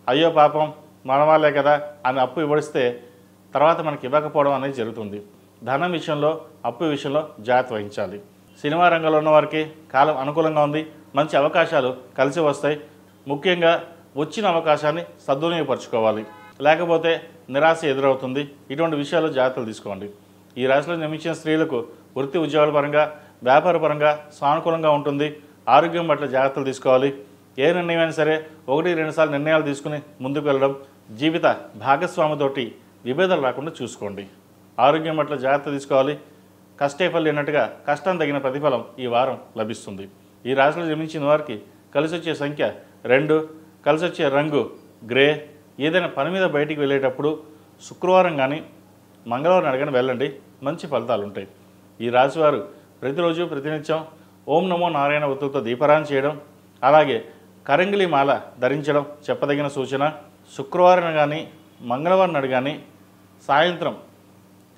అయ్యో పాపం మన వాళ్ళే కదా అని అప్పు ఇవ్వడిస్తే తర్వాత మనకి ఇవ్వకపోవడం అనేది జరుగుతుంది. ధనం విషయంలో అప్పు విషయంలో జాగ్రత్త వహించాలి. సినిమా రంగంలో ఉన్న వారికి కాలం అనుకూలంగా ఉంది. మంచి అవకాశాలు కలిసి వస్తాయి. ముఖ్యంగా వచ్చిన అవకాశాన్ని సద్వినియోగపరచుకోవాలి, లేకపోతే నిరాశ ఎదురవుతుంది. ఇటువంటి విషయాల్లో జాగ్రత్తలు తీసుకోండి. ఈ రాశిలో జన్మించిన స్త్రీలకు వృత్తి ఉద్యోగాల పరంగా, వ్యాపార పరంగా సానుకూలంగా ఉంటుంది. ఆరోగ్యం పట్ల జాగ్రత్తలు తీసుకోవాలి. ఏ నిర్ణయమైనా సరే 1-2 సార్లు నిర్ణయాలు తీసుకుని ముందుకు వెళ్ళడం, జీవిత భాగస్వామితోటి విభేదాలు రాకుండా చూసుకోండి. ఆరోగ్యం పట్ల జాగ్రత్త తీసుకోవాలి. కష్టే ఫలి అన్నట్టుగా కష్టం తగిన ప్రతిఫలం ఈ వారం లభిస్తుంది. ఈ రాశిలో జన్మించిన వారికి కలిసి వచ్చే సంఖ్య 2, కలిసి వచ్చే రంగు గ్రే. ఏదైనా పని మీద బయటికి వెళ్ళేటప్పుడు శుక్రవారం కానీ మంగళవారం అడగని వెళ్ళండి, మంచి ఫలితాలు ఉంటాయి. ఈ రాశివారు ప్రతిరోజు ప్రతినిత్యం ఓం నమో నారాయణ ఒత్తులతో దీపారాధన చేయడం, అలాగే కరంగిలి మాల ధరించడం చెప్పదగిన సూచన. శుక్రవారం కానీ మంగళవారం నాడు కానీ సాయంత్రం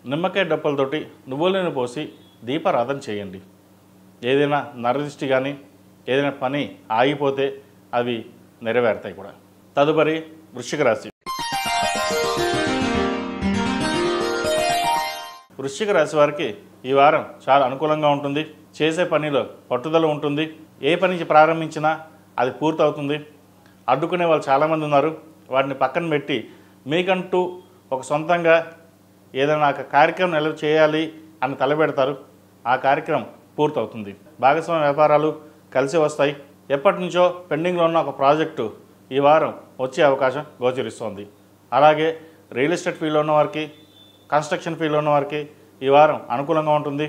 నిమ్మకాయ డప్పలతోటి నువ్వుల నూనె పోసి దీపారాధన చేయండి. ఏదైనా నరదృష్టి కానీ ఏదైనా పని ఆగిపోతే అవి నెరవేరుతాయి కూడా. తదుపరి వృశ్చిక రాశి. వృశ్చిక రాశి వారికి ఈ వారం చాలా అనుకూలంగా ఉంటుంది. చేసే పనిలో పట్టుదల ఉంటుంది. ఏ పని ప్రారంభించినా అది పూర్తవుతుంది. అడ్డుకునే వాళ్ళు చాలామంది ఉన్నారు. వాటిని పక్కన పెట్టి మీకంటూ ఒక సొంతంగా ఏదైనా కార్యక్రమం నెల చేయాలి అని తలపెడతారు. ఆ కార్యక్రమం పూర్తవుతుంది. భాగస్వామ్య వ్యాపారాలు కలిసి వస్తాయి. ఎప్పటి నుంచో పెండింగ్లో ఉన్న ఒక ప్రాజెక్టు ఈ వారం వచ్చే అవకాశం గోచరిస్తోంది. అలాగే రియల్ ఎస్టేట్ ఫీల్డ్లో ఉన్న వారికి, కన్స్ట్రక్షన్ ఫీల్డ్లో ఉన్న వారికి ఈ వారం అనుకూలంగా ఉంటుంది.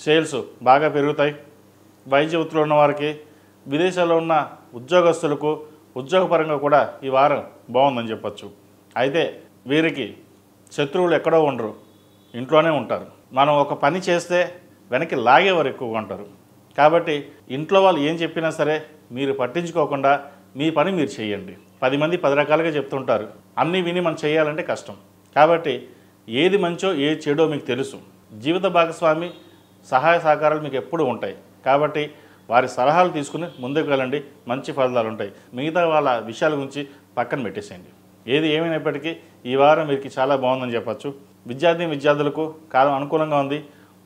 సేల్స్ బాగా పెరుగుతాయి. వైద్య వృత్తిలో ఉన్న వారికి, విదేశాల్లో ఉన్న ఉద్యోగస్తులకు ఉద్యోగపరంగా కూడా ఈ వారం బాగుందని చెప్పచ్చు. అయితే వీరికి శత్రువులు ఎక్కడో ఉండరు, ఇంట్లోనే ఉంటారు. మనం ఒక పని చేస్తే వెనక్కి లాగేవారు ఎక్కువగా ఉంటారు. కాబట్టి ఇంట్లో వాళ్ళు ఏం చెప్పినా సరే మీరు పట్టించుకోకుండా మీ పని మీరు చేయండి. 10 మంది 10 రకాలుగా చెప్తుంటారు. అన్నీ విని మనం చేయాలంటే కష్టం. కాబట్టి ఏది మంచో ఏది చెడో మీకు తెలుసు. జీవిత భాగస్వామి సహాయ సహకారాలు మీకు ఎప్పుడూ ఉంటాయి. కాబట్టి వారి సలహాలు తీసుకుని ముందుకు వెళ్ళండి, మంచి ఫలితాలు ఉంటాయి. మిగతా వాళ్ళ విషయాల గురించి పక్కన పెట్టేసేయండి. ఏది ఏమైనప్పటికీ ఈ వారం వీరికి చాలా బాగుందని చెప్పచ్చు. విద్యార్థులకు కాలం అనుకూలంగా ఉంది.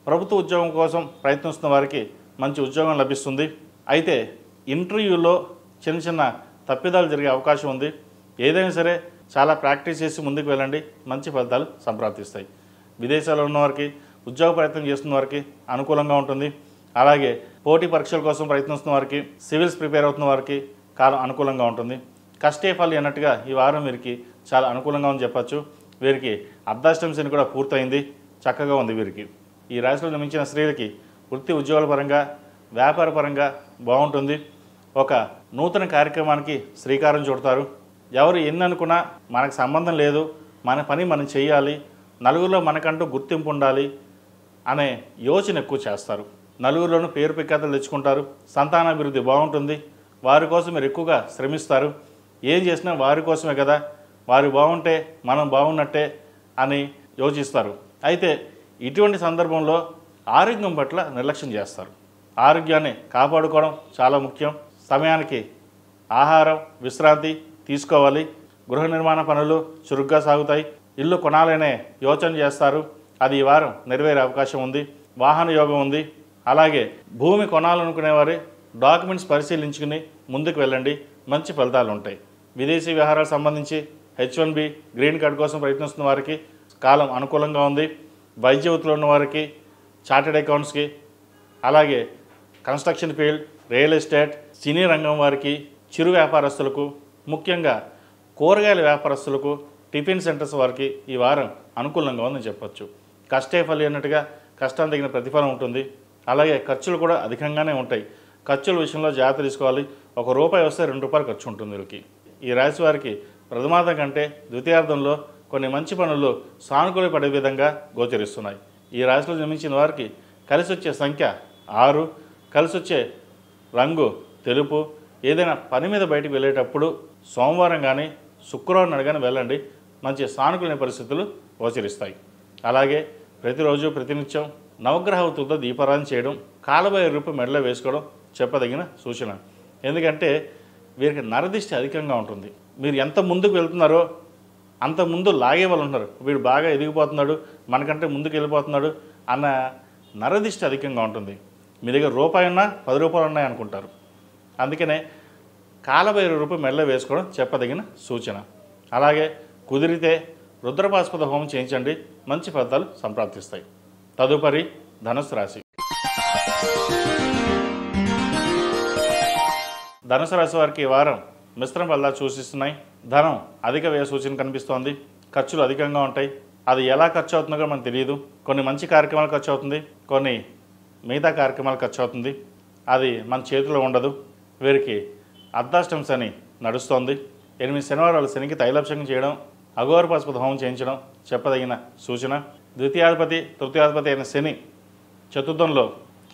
ప్రభుత్వ ఉద్యోగం కోసం ప్రయత్నిస్తున్న వారికి మంచి ఉద్యోగం లభిస్తుంది. అయితే ఇంటర్వ్యూలో చిన్న చిన్న తప్పిదాలు జరిగే అవకాశం ఉంది. ఏదైనా సరే చాలా ప్రాక్టీస్ చేసి ముందుకు వెళ్ళండి, మంచి ఫలితాలు సంప్రాప్తిస్తాయి. విదేశాల్లో ఉన్నవారికి, ఉద్యోగ ప్రయత్నం చేస్తున్న వారికి అనుకూలంగా ఉంటుంది. అలాగే పోటీ పరీక్షల కోసం ప్రయత్నిస్తున్న వారికి, సివిల్స్ ప్రిపేర్ అవుతున్న వారికి కాలం అనుకూలంగా ఉంటుంది. కష్టే ఫలి అన్నట్టుగా ఈ వారం వీరికి చాలా అనుకూలంగా ఉందని చెప్పచ్చు. వీరికి అర్ధాష్టమి శని కూడా పూర్తయింది, చక్కగా ఉంది వీరికి. ఈ రాశిలో జన్మించిన స్త్రీలకి వృత్తి ఉద్యోగాల పరంగా వ్యాపార పరంగా బాగుంటుంది. ఒక నూతన కార్యక్రమానికి శ్రీకారం చుడతారు. ఎవరు ఎన్ని అనుకున్నా మనకు సంబంధం లేదు, మన పని మనం చేయాలి, నలుగురిలో మనకంటూ గుర్తింపు ఉండాలి అనే యోచన ఎక్కువ చేస్తారు. నలుగురిలోనూ పేరు ప్రఖ్యాతలు తెచ్చుకుంటారు. సంతానాభివృద్ధి బాగుంటుంది. వారి కోసం మీరు ఎక్కువగా శ్రమిస్తారు. ఏం చేసినా వారి కోసమే కదా, వారు బాగుంటే మనం బాగున్నట్టే అని యోచిస్తారు. అయితే ఇటువంటి సందర్భంలో ఆరోగ్యం పట్ల నిర్లక్ష్యం చేస్తారు. ఆరోగ్యాన్ని కాపాడుకోవడం చాలా ముఖ్యం. సమయానికి ఆహారం, విశ్రాంతి తీసుకోవాలి. గృహ నిర్మాణ పనులు చురుగ్గా సాగుతాయి. ఇల్లు కొనాలనే యోచన చేస్తారు. అది ఈ వారం నెరవేరే అవకాశం ఉంది. వాహన యోగం ఉంది. అలాగే భూమి కొనాలనుకునేవారు డాక్యుమెంట్స్ పరిశీలించుకుని ముందుకు వెళ్ళండి, మంచి ఫలితాలు ఉంటాయి. విదేశీ వ్యవహారాలకు సంబంధించి H1B గ్రీన్ కార్డ్ కోసం ప్రయత్నిస్తున్న వారికి కాలం అనుకూలంగా ఉంది. వైద్య వృత్తిలో ఉన్న వారికి, చార్టెడ్ అకౌంట్స్కి, అలాగే కన్స్ట్రక్షన్ ఫీల్డ్, రియల్ ఎస్టేట్, సినీ రంగం వారికి, చిరు వ్యాపారస్తులకు, ముఖ్యంగా కూరగాయల వ్యాపారస్తులకు, టిఫిన్ సెంటర్స్ వారికి ఈ వారం అనుకూలంగా ఉందని చెప్పొచ్చు. కష్టే ఫలి అన్నట్టుగా కష్టం తగిన ప్రతిఫలం ఉంటుంది. అలాగే ఖర్చులు కూడా అధికంగానే ఉంటాయి. ఖర్చుల విషయంలో జాగ్రత్త తీసుకోవాలి. ₹1 వస్తే ₹2 ఖర్చు ఉంటుంది వీళ్ళకి. ఈ రాశి వారికి ప్రథమార్థం కంటే ద్వితీయార్థంలో కొన్ని మంచి పనులు సానుకూల పడే విధంగా గోచరిస్తున్నాయి. ఈ రాశిలో జన్మించిన వారికి కలిసి వచ్చే సంఖ్య 6, కలిసి వచ్చే రంగు తెలుపు. ఏదైనా పని మీద బయటకు వెళ్ళేటప్పుడు సోమవారం కానీ శుక్రవారం నాడు కానీ వెళ్ళండి, మంచి సానుకూల పరిస్థితులు గోచరిస్తాయి. అలాగే ప్రతిరోజు ప్రతినిత్యం నవగ్రహ వృత్తులతో దీపారాధన చేయడం, కాలభైరవ రూపం మెడలో వేసుకోవడం చెప్పదగిన సూచన. ఎందుకంటే వీరికి నరదిష్టి అధికంగా ఉంటుంది. మీరు ఎంత ముందుకు వెళ్తున్నారో అంత ముందు లాగే వాళ్ళు ఉంటారు. వీడు బాగా ఎదిగిపోతున్నాడు, మనకంటే ముందుకు వెళ్ళిపోతున్నాడు అన్న నరదిష్టి అధికంగా ఉంటుంది. మీ దగ్గర ₹1 ఉన్నా ₹10 ఉన్నాయి అనుకుంటారు. అందుకనే కాలభైరవ రూపం మెడలో వేసుకోవడం చెప్పదగిన సూచన. అలాగే కుదిరితే రుద్రపాశుపత హోమం చేయించండి, మంచి ఫలితాలు సంప్రాప్తిస్తాయి. తదుపరి ధనుసు రాశి. ధనుసు రాశి వారికి ఈ వారం మిశ్రమ ఫలితాలు సూచిస్తున్నాయి. ధనం అధిక వ్యయ సూచన కనిపిస్తోంది. ఖర్చులు అధికంగా ఉంటాయి. అది ఎలా ఖర్చు అవుతుందో కూడా మనకు తెలియదు. కొన్ని మంచి కార్యక్రమాలు ఖర్చు అవుతుంది, కొన్ని మిగతా కార్యక్రమాలు ఖర్చు అవుతుంది. అది మన చేతిలో ఉండదు. వీరికి అర్ధాష్టమ శని నడుస్తోంది. 8 శనివారాలు శనికి తైలాభిషేకం చేయడం, అఘోర పాశుపత హోమం చేయించడం చెప్పదగిన సూచన. ద్వితీయాధిపతి తృతీయాధిపతి అయిన శని చతుర్థంలో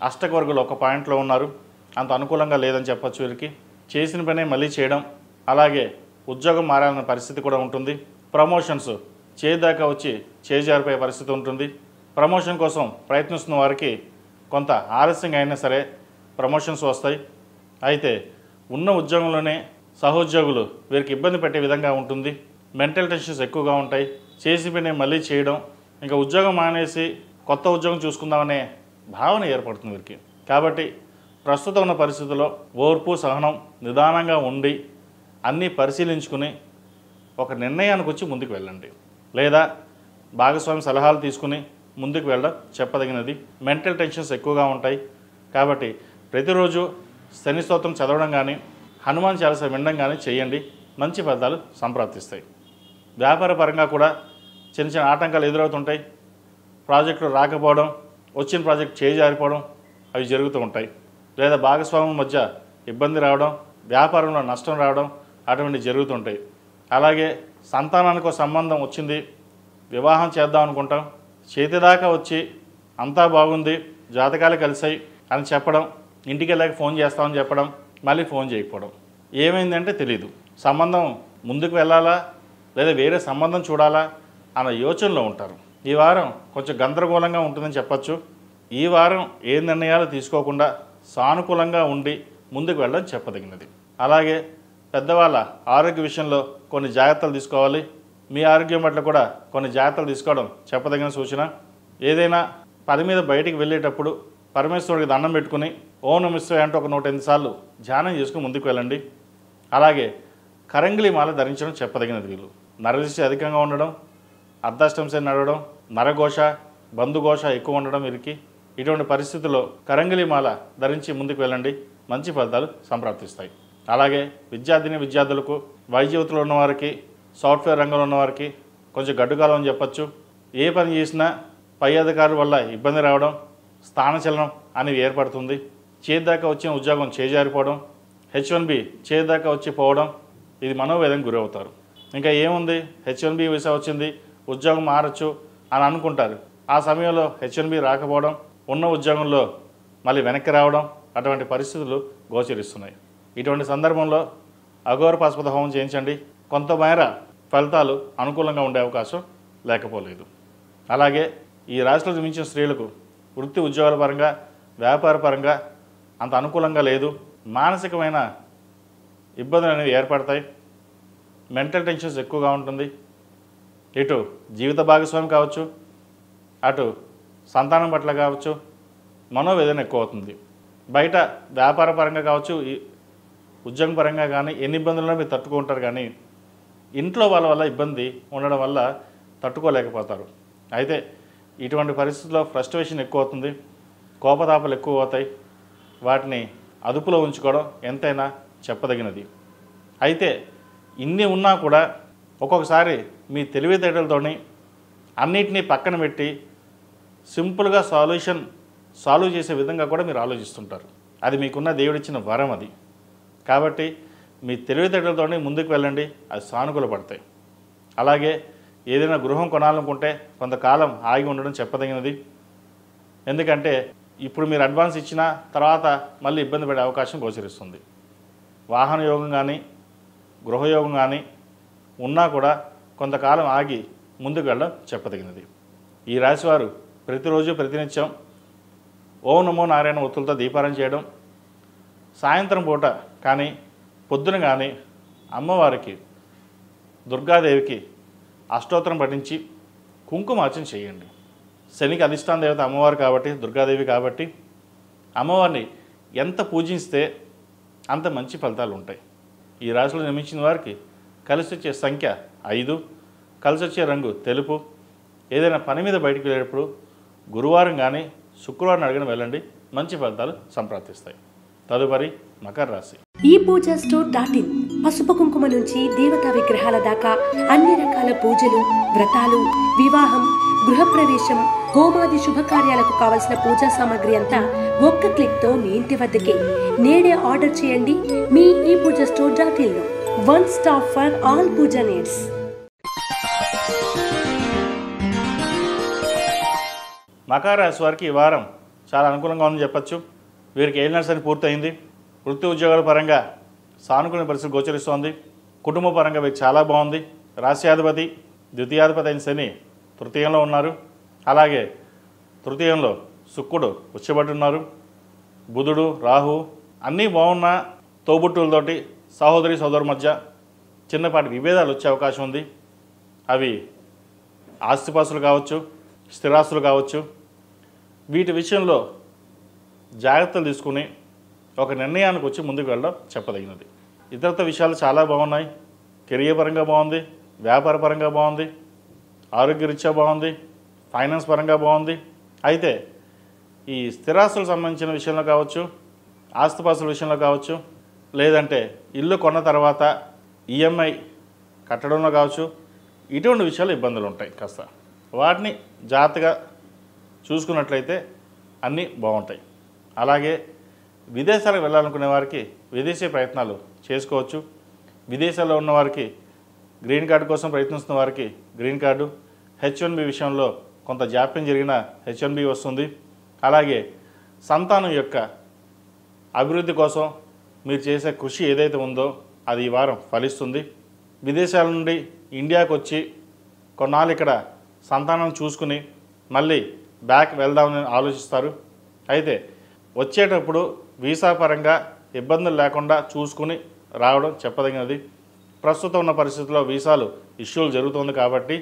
అష్టక వర్గులు ఒక పాయింట్లో ఉన్నారు. అంత అనుకూలంగా లేదని చెప్పచ్చు. వీరికి చేసిన పనే మళ్ళీ చేయడం, అలాగే ఉద్యోగం మారాలన్న పరిస్థితి కూడా ఉంటుంది. ప్రమోషన్స్ చేదాకా వచ్చి చేజారిపోయే పరిస్థితి ఉంటుంది. ప్రమోషన్ కోసం ప్రయత్నిస్తున్న వారికి కొంత ఆలస్యంగా అయినా సరే ప్రమోషన్స్ వస్తాయి. అయితే ఉన్న ఉద్యోగంలోనే సహోద్యోగులు వీరికి ఇబ్బంది పెట్టే విధంగా ఉంటుంది. మెంటల్ టెన్షన్స్ ఎక్కువగా ఉంటాయి. చేసి పనే మళ్ళీ చేయడం, ఇంకా ఉద్యోగం మానేసి కొత్త ఉద్యోగం చూసుకుందామనే భావన ఏర్పడుతుంది వీరికి. కాబట్టి ప్రస్తుతం ఉన్న పరిస్థితుల్లో ఓర్పు, సహనం, నిదానంగా ఉండి అన్నీ పరిశీలించుకుని ఒక నిర్ణయానికి వచ్చి ముందుకు వెళ్ళండి. లేదా భాగస్వామి సలహాలు తీసుకుని ముందుకు వెళ్ళడం చెప్పదగినది. మెంటల్ టెన్షన్స్ ఎక్కువగా ఉంటాయి. కాబట్టి ప్రతిరోజు శని స్తోత్రం చదవడం కానీ, హనుమాన్ చాలీసా వినడం కానీ చేయండి, మంచి ఫలితాలు సంప్రాప్తిస్తాయి. వ్యాపార పరంగా కూడా చిన్న చిన్న ఆటంకాలు ఎదురవుతుంటాయి. ప్రాజెక్టులు రాకపోవడం, వచ్చిన ప్రాజెక్ట్ చేజారిపోవడం అవి జరుగుతూ ఉంటాయి. లేదా భాగస్వామ్యం మధ్య ఇబ్బంది రావడం, వ్యాపారంలో నష్టం రావడం అటువంటి జరుగుతుంటాయి. అలాగే సంతానానికి ఒక సంబంధం వచ్చింది, వివాహం చేద్దాం అనుకుంటాం, చేతిదాకా వచ్చి అంతా బాగుంది, జాతకాలు కలిసాయి అని చెప్పడం, ఇంటికి వెళ్ళాక ఫోన్ చేస్తామని చెప్పడం, మళ్ళీ ఫోన్ చేయకపోవడం. ఏమైందంటే తెలీదు. సంబంధం ముందుకు వెళ్ళాలా లేదా వేరే సంబంధం చూడాలా అన్న యోచనలో ఉంటారు. ఈ వారం కొంచెం గందరగోళంగా ఉంటుందని చెప్పచ్చు. ఈ వారం ఏ నిర్ణయాలు తీసుకోకుండా సానుకూలంగా ఉండి ముందుకు వెళ్ళడం చెప్పదగినది. అలాగే పెద్దవాళ్ళ ఆరోగ్య విషయంలో కొన్ని జాగ్రత్తలు తీసుకోవాలి. మీ ఆరోగ్యం పట్ల కూడా కొన్ని జాగ్రత్తలు తీసుకోవడం చెప్పదగిన సూచన. ఏదైనా పని మీద బయటికి వెళ్ళేటప్పుడు పరమేశ్వరుడికి దండం పెట్టుకుని ఓం నమః శివాయ అంటూ ఒక 108 సార్లు ధ్యానం చేసుకుని ముందుకు వెళ్ళండి. అలాగే కరంగిలి మాల ధరించడం చెప్పదగినది. వీళ్ళు నరదిష్టి అధికంగా ఉండడం, అర్ధాష్టమ శని నడవడం, నరఘోష, బంధుఘోష ఎక్కువ ఉండడం వీరికి. ఇటువంటి పరిస్థితుల్లో కరంగిలి మాల ధరించి ముందుకు వెళ్ళండి, మంచి ఫలితాలు సంప్రాప్తిస్తాయి. అలాగే విద్యార్థులకు, వైద్య వృత్తిలో ఉన్నవారికి, సాఫ్ట్వేర్ రంగంలో ఉన్నవారికి కొంచెం గడ్డుకాలం అని చెప్పచ్చు. ఏ పని చేసినా పై అధికారుల వల్ల ఇబ్బంది రావడం, స్థానచలనం అనేది ఏర్పడుతుంది. చేతిదాకా వచ్చిన ఉద్యోగం చేజారిపోవడం, H1B చేతిదాకా వచ్చి పోవడం, ఇది మనోవేదనకు గురవుతారు. ఇంకా ఏముంది, H1B వీసా వచ్చింది, ఉద్యోగం మారచ్చు అని అనుకుంటారు. ఆ సమయంలో H1B రాకపోవడం, ఉన్న ఉద్యోగంలో మళ్ళీ వెనక్కి రావడం, అటువంటి పరిస్థితులు గోచరిస్తున్నాయి. ఇటువంటి సందర్భంలో అఘోర పాశుపత హోమం చేయించండి. కొంతమేర ఫలితాలు అనుకూలంగా ఉండే అవకాశం లేకపోలేదు. అలాగే ఈ రాశిలో జన్మించిన స్త్రీలకు వృత్తి ఉద్యోగాల పరంగా, వ్యాపార పరంగా అంత అనుకూలంగా లేదు. మానసికమైన ఇబ్బందులు అనేవి ఏర్పడతాయి. మెంటల్ టెన్షన్స్ ఎక్కువగా ఉంటుంది. ఇటు జీవిత భాగస్వామి కావచ్చు, అటు సంతానం పట్ల కావచ్చు, మనోవేదన ఎక్కువ అవుతుంది. బయట వ్యాపార పరంగా కావచ్చు, ఉద్యోగం పరంగా కానీ ఎన్ని ఇబ్బందులను మీరు తట్టుకుంటారు, కానీ ఇంట్లో వాళ్ళ వల్ల ఇబ్బంది ఉండడం వల్ల తట్టుకోలేకపోతారు. అయితే ఇటువంటి పరిస్థితుల్లో ఫ్రస్ట్రేషన్ ఎక్కువ అవుతుంది, కోపతాపాలు ఎక్కువ అవుతాయి. వాటిని అదుపులో ఉంచుకోవడం ఎంతైనా చెప్పదగినది. అయితే ఇన్ని ఉన్నా కూడా ఒక్కొక్కసారి మీ తెలివితేటలతోని అన్నిటినీ పక్కన పెట్టి సింపుల్గా సాల్వ్ చేసే విధంగా కూడా మీరు ఆలోచిస్తుంటారు. అది మీకున్న దేవుడిచ్చిన వరం అది. కాబట్టి మీ తెలివితేటలతోనే ముందుకు వెళ్ళండి, అది సానుకూల పడతాయి. అలాగే ఏదైనా గృహం కొనాలనుకుంటే కొంతకాలం ఆగి ఉండడం చెప్పదగినది. ఎందుకంటే ఇప్పుడు మీరు అడ్వాన్స్ ఇచ్చిన తర్వాత మళ్ళీ ఇబ్బంది పడే అవకాశం గోచరిస్తుంది. వాహన యోగం కానీ గృహయోగం కానీ ఉన్నా కూడా కొంతకాలం ఆగి ముందుకు వెళ్ళడం చెప్పదగినది. ఈ రాశివారు ప్రతిరోజు ప్రతినిత్యం ఓం నమో నారాయణ ఒత్తులతో దీపారాధన చేయడం, సాయంత్రం పూట కానీ పొద్దున కానీ అమ్మవారికి దుర్గాదేవికి అష్టోత్తరం పఠించి కుంకుమార్చన చేయండి. శనికి అధిష్టాన దేవత అమ్మవారు కాబట్టి, దుర్గాదేవి కాబట్టి అమ్మవారిని ఎంత పూజిస్తే అంత మంచి ఫలితాలు ఉంటాయి. ఈ రాశిలో జన్మించిన వారికి కలిసి వచ్చే సంఖ్య 5, కలిసి వచ్చే రంగు తెలుపు. ఏదైనా పని మీద బయటికి వెళ్ళేటప్పుడు గురువారం కానీ శుక్రవారం అడిగిన వెళ్ళండి, మంచి ఫలితాలు సంప్రాప్తిస్తాయి. తదుపరి మకర రాశి. ఈ పూజా స్టోర్ .in పసుపు కుంకుమ నుంచి దేవతా విగ్రహాల దాకా అన్ని రకాల పూజలు, వ్రతాలు, వివాహం, గృహప్రవేశం, హోమాది శుభకార్యాలకు కావలసిన పూజా సామాగ్రి అంతా ఒక్క క్లిక్తో మీ ఇంటి వద్దకే. నేడే ఆర్డర్ చేయండి మీ ఈ పూజా స్టోర్ .in లో. One stop for all puja needs. మకర రాశి వారికి ఈ వారం చాలా అనుకూలంగా ఉందని చెప్పచ్చు. వీరికి ఏలినాటి శని పూర్తయింది. వృత్తి ఉద్యోగాల పరంగా సానుకూల పరిస్థితి గోచరిస్తోంది. కుటుంబ పరంగా వీరికి చాలా బాగుంది. రాశ్యాధిపతి ద్వితీయాధిపతి అయిన శని తృతీయంలో ఉన్నారు. అలాగే తృతీయంలో శుక్రుడు ఉచ్చబట్టున్నారు. బుధుడు, రాహు అన్నీ బాగున్న తోబుట్టులతోటి సహోదరి సోదరు మధ్య చిన్నపాటి విభేదాలు వచ్చే అవకాశం ఉంది. అవి ఆస్తిపాస్తులు కావచ్చు, స్థిరాస్తులు కావచ్చు. వీటి విషయంలో జాగ్రత్తలు తీసుకుని ఒక నిర్ణయానికి వచ్చి ముందుకు వెళ్ళడం చెప్పదగినది. ఇతరత్ర విషయాలు చాలా బాగున్నాయి. కెరియర్ పరంగా బాగుంది, వ్యాపార పరంగా బాగుంది, ఆరోగ్యరీత్యా బాగుంది, ఫైనాన్స్ పరంగా బాగుంది. అయితే ఈ స్థిరాస్తులకు సంబంధించిన విషయంలో కావచ్చు, ఆస్తిపాస్తుల విషయంలో కావచ్చు, లేదంటే ఇల్లు కొన్న తర్వాత ఈఎంఐ కట్టడంలో కావచ్చు, ఇటువంటి విషయాలు ఇబ్బందులు ఉంటాయి. కాస్త వాటిని జాగ్రత్తగా చూసుకున్నట్లయితే అన్నీ బాగుంటాయి. అలాగే విదేశాలకు వెళ్ళాలనుకునే వారికి విదేశీ ప్రయత్నాలు చేసుకోవచ్చు. విదేశాల్లో ఉన్న వారికి గ్రీన్ కార్డు కోసం ప్రయత్నిస్తున్న వారికి గ్రీన్ కార్డు, H1B విషయంలో కొంత జాప్యం జరిగిన H1B వస్తుంది. అలాగే సంతానం యొక్క అభివృద్ధి కోసం మీరు చేసే కృషి ఏదైతే ఉందో అది ఈ వారం ఫలిస్తుంది. విదేశాల నుండి ఇండియాకు వచ్చి కొన్నాళ్ళు ఇక్కడ సంతానం చూసుకుని మళ్ళీ బ్యాక్ వెళ్దామని ఆలోచిస్తారు. అయితే వచ్చేటప్పుడు వీసా పరంగా ఇబ్బందులు లేకుండా చూసుకుని రావడం చెప్పదగినది. ప్రస్తుతం ఉన్న పరిస్థితుల్లో వీసాలు ఇష్యూలు జరుగుతుంది కాబట్టి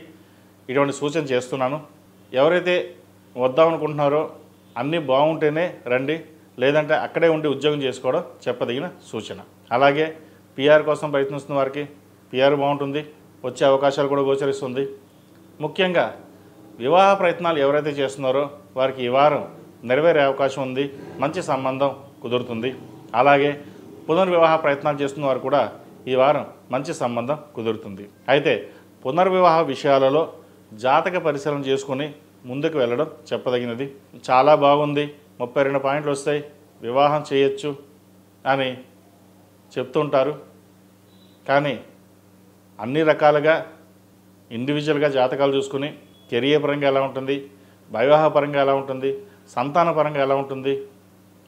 ఇటువంటి సూచన చేస్తున్నాను. ఎవరైతే వద్దామనుకుంటున్నారో అన్నీ బాగుంటేనే రండి, లేదంటే అక్కడే ఉండి ఉద్యోగం చేసుకోవడం చెప్పదగిన సూచన. అలాగే పిఆర్ కోసం ప్రయత్నిస్తున్న వారికి పిఆర్ బాగుంటుంది, వచ్చే అవకాశాలు కూడా గోచరిస్తుంది. ముఖ్యంగా వివాహ ప్రయత్నాలు ఎవరైతే చేస్తున్నారో వారికి ఈ వారం నెరవేరే అవకాశం ఉంది, మంచి సంబంధం కుదురుతుంది. అలాగే పునర్వివాహ ప్రయత్నాలు చేస్తున్న వారు కూడా ఈ వారం మంచి సంబంధం కుదురుతుంది. అయితే పునర్వివాహ విషయాలలో జాతక పరిశీలన చేసుకుని ముందుకు వెళ్ళడం చెప్పదగినది. చాలా బాగుంది, 32 పాయింట్లు వస్తాయి, వివాహం చేయొచ్చు అని చెప్తుంటారు. కానీ అన్ని రకాలుగా ఇండివిజువల్గా జాతకాలు చూసుకుని కెరియర్ పరంగా ఎలా ఉంటుంది, వివాహ పరంగా ఎలా ఉంటుంది, సంతాన పరంగా ఎలా ఉంటుంది,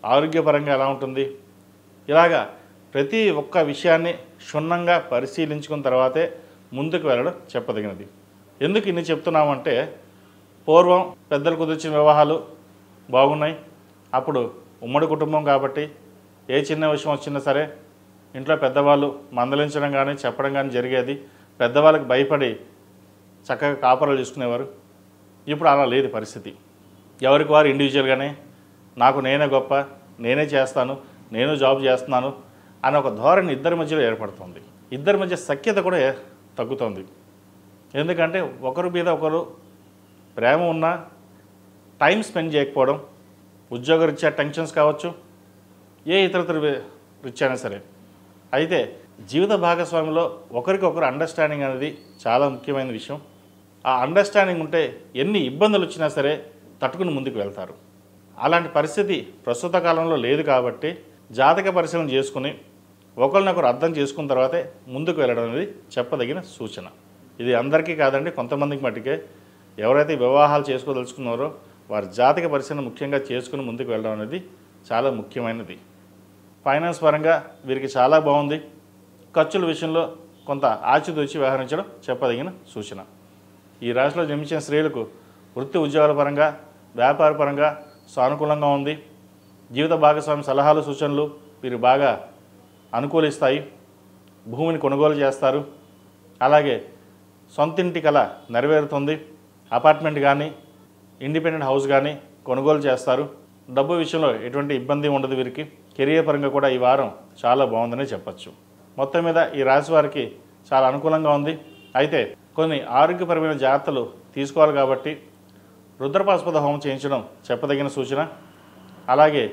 ఆరోగ్యపరంగా ఎలా ఉంటుంది, ఇలాగా ప్రతి ఒక్క విషయాన్ని క్షుణ్ణంగా పరిశీలించుకున్న తర్వాతే ముందుకు వెళ్ళడం చెప్పదగినది. ఎందుకు ఇన్ని చెప్తున్నామంటే, పూర్వం పెద్దలు కుదిర్చిన వివాహాలు బాగున్నాయి. అప్పుడు ఉమ్మడి కుటుంబం కాబట్టి ఏ చిన్న విషయం వచ్చినా సరే ఇంట్లో పెద్దవాళ్ళు మందలించడం కానీ చెప్పడం కానీ జరిగేది. పెద్దవాళ్ళకి భయపడి చక్కగా కాపురాలు చేసుకునేవారు. ఇప్పుడు అలా లేదు పరిస్థితి. ఎవరికి వారు ఇండివిజువల్గానే నాకు నేనే గొప్ప, నేనే చేస్తాను, నేను జాబ్ చేస్తున్నాను అనే ఒక ధోరణి ఇద్దరి మధ్యలో ఏర్పడుతుంది. ఇద్దరి మధ్య సఖ్యత కూడా తగ్గుతుంది. ఎందుకంటే ఒకరి మీద ఒకరు ప్రేమ ఉన్నా టైం స్పెండ్ చేయకపోవడం, ఉద్యోగరీత్యా టెన్షన్స్ కావచ్చు, ఏ ఇతర రీత్యా అయినా సరే. అయితే జీవిత భాగస్వామిలో ఒకరికొకరు అండర్స్టాండింగ్ అనేది చాలా ముఖ్యమైన విషయం. ఆ అండర్స్టాండింగ్ ఉంటే ఎన్ని ఇబ్బందులు వచ్చినా సరే తట్టుకుని ముందుకు వెళ్తారు. అలాంటి పరిస్థితి ప్రస్తుత కాలంలో లేదు కాబట్టి జాతక పరిశీలన చేసుకుని ఒకరినొకరు అర్థం చేసుకున్న తర్వాతే ముందుకు వెళ్ళడం అనేది చెప్పదగిన సూచన. ఇది అందరికీ కాదండి, కొంతమందికి మట్టుకే. ఎవరైతే వివాహాలు చేసుకోదలుచుకున్నారో వారి జాతక పరిశీలన ముఖ్యంగా చేసుకుని ముందుకు వెళ్ళడం అనేది చాలా ముఖ్యమైనది. ఫైనాన్స్ పరంగా వీరికి చాలా బాగుంది. ఖర్చుల విషయంలో కొంత ఆచితూచి వ్యవహరించడం చెప్పదగిన సూచన. ఈ రాశిలో జన్మించిన స్త్రీలకు వృత్తి ఉద్యోగాల పరంగా, వ్యాపార పరంగా సానుకూలంగా ఉంది. జీవిత భాగస్వామి సలహాలు సూచనలు వీరు బాగా అనుకూలిస్తాయి. భూమిని కొనుగోలు చేస్తారు. అలాగే సొంతింటి కల నెరవేరుతుంది. అపార్ట్మెంట్ కానీ ఇండిపెండెంట్ హౌస్ కానీ కొనుగోలు చేస్తారు. డబ్బు విషయంలో ఎటువంటి ఇబ్బంది ఉండదు వీరికి. కెరియర్ పరంగా కూడా ఈ వారం చాలా బాగుందని చెప్పచ్చు. మొత్తం మీద ఈ రాశి వారికి చాలా అనుకూలంగా ఉంది. అయితే కొన్ని ఆరోగ్యపరమైన జాగ్రత్తలు తీసుకోవాలి కాబట్టి రుద్రపాశుపత హోమం చేయించడం చెప్పదగిన సూచన. అలాగే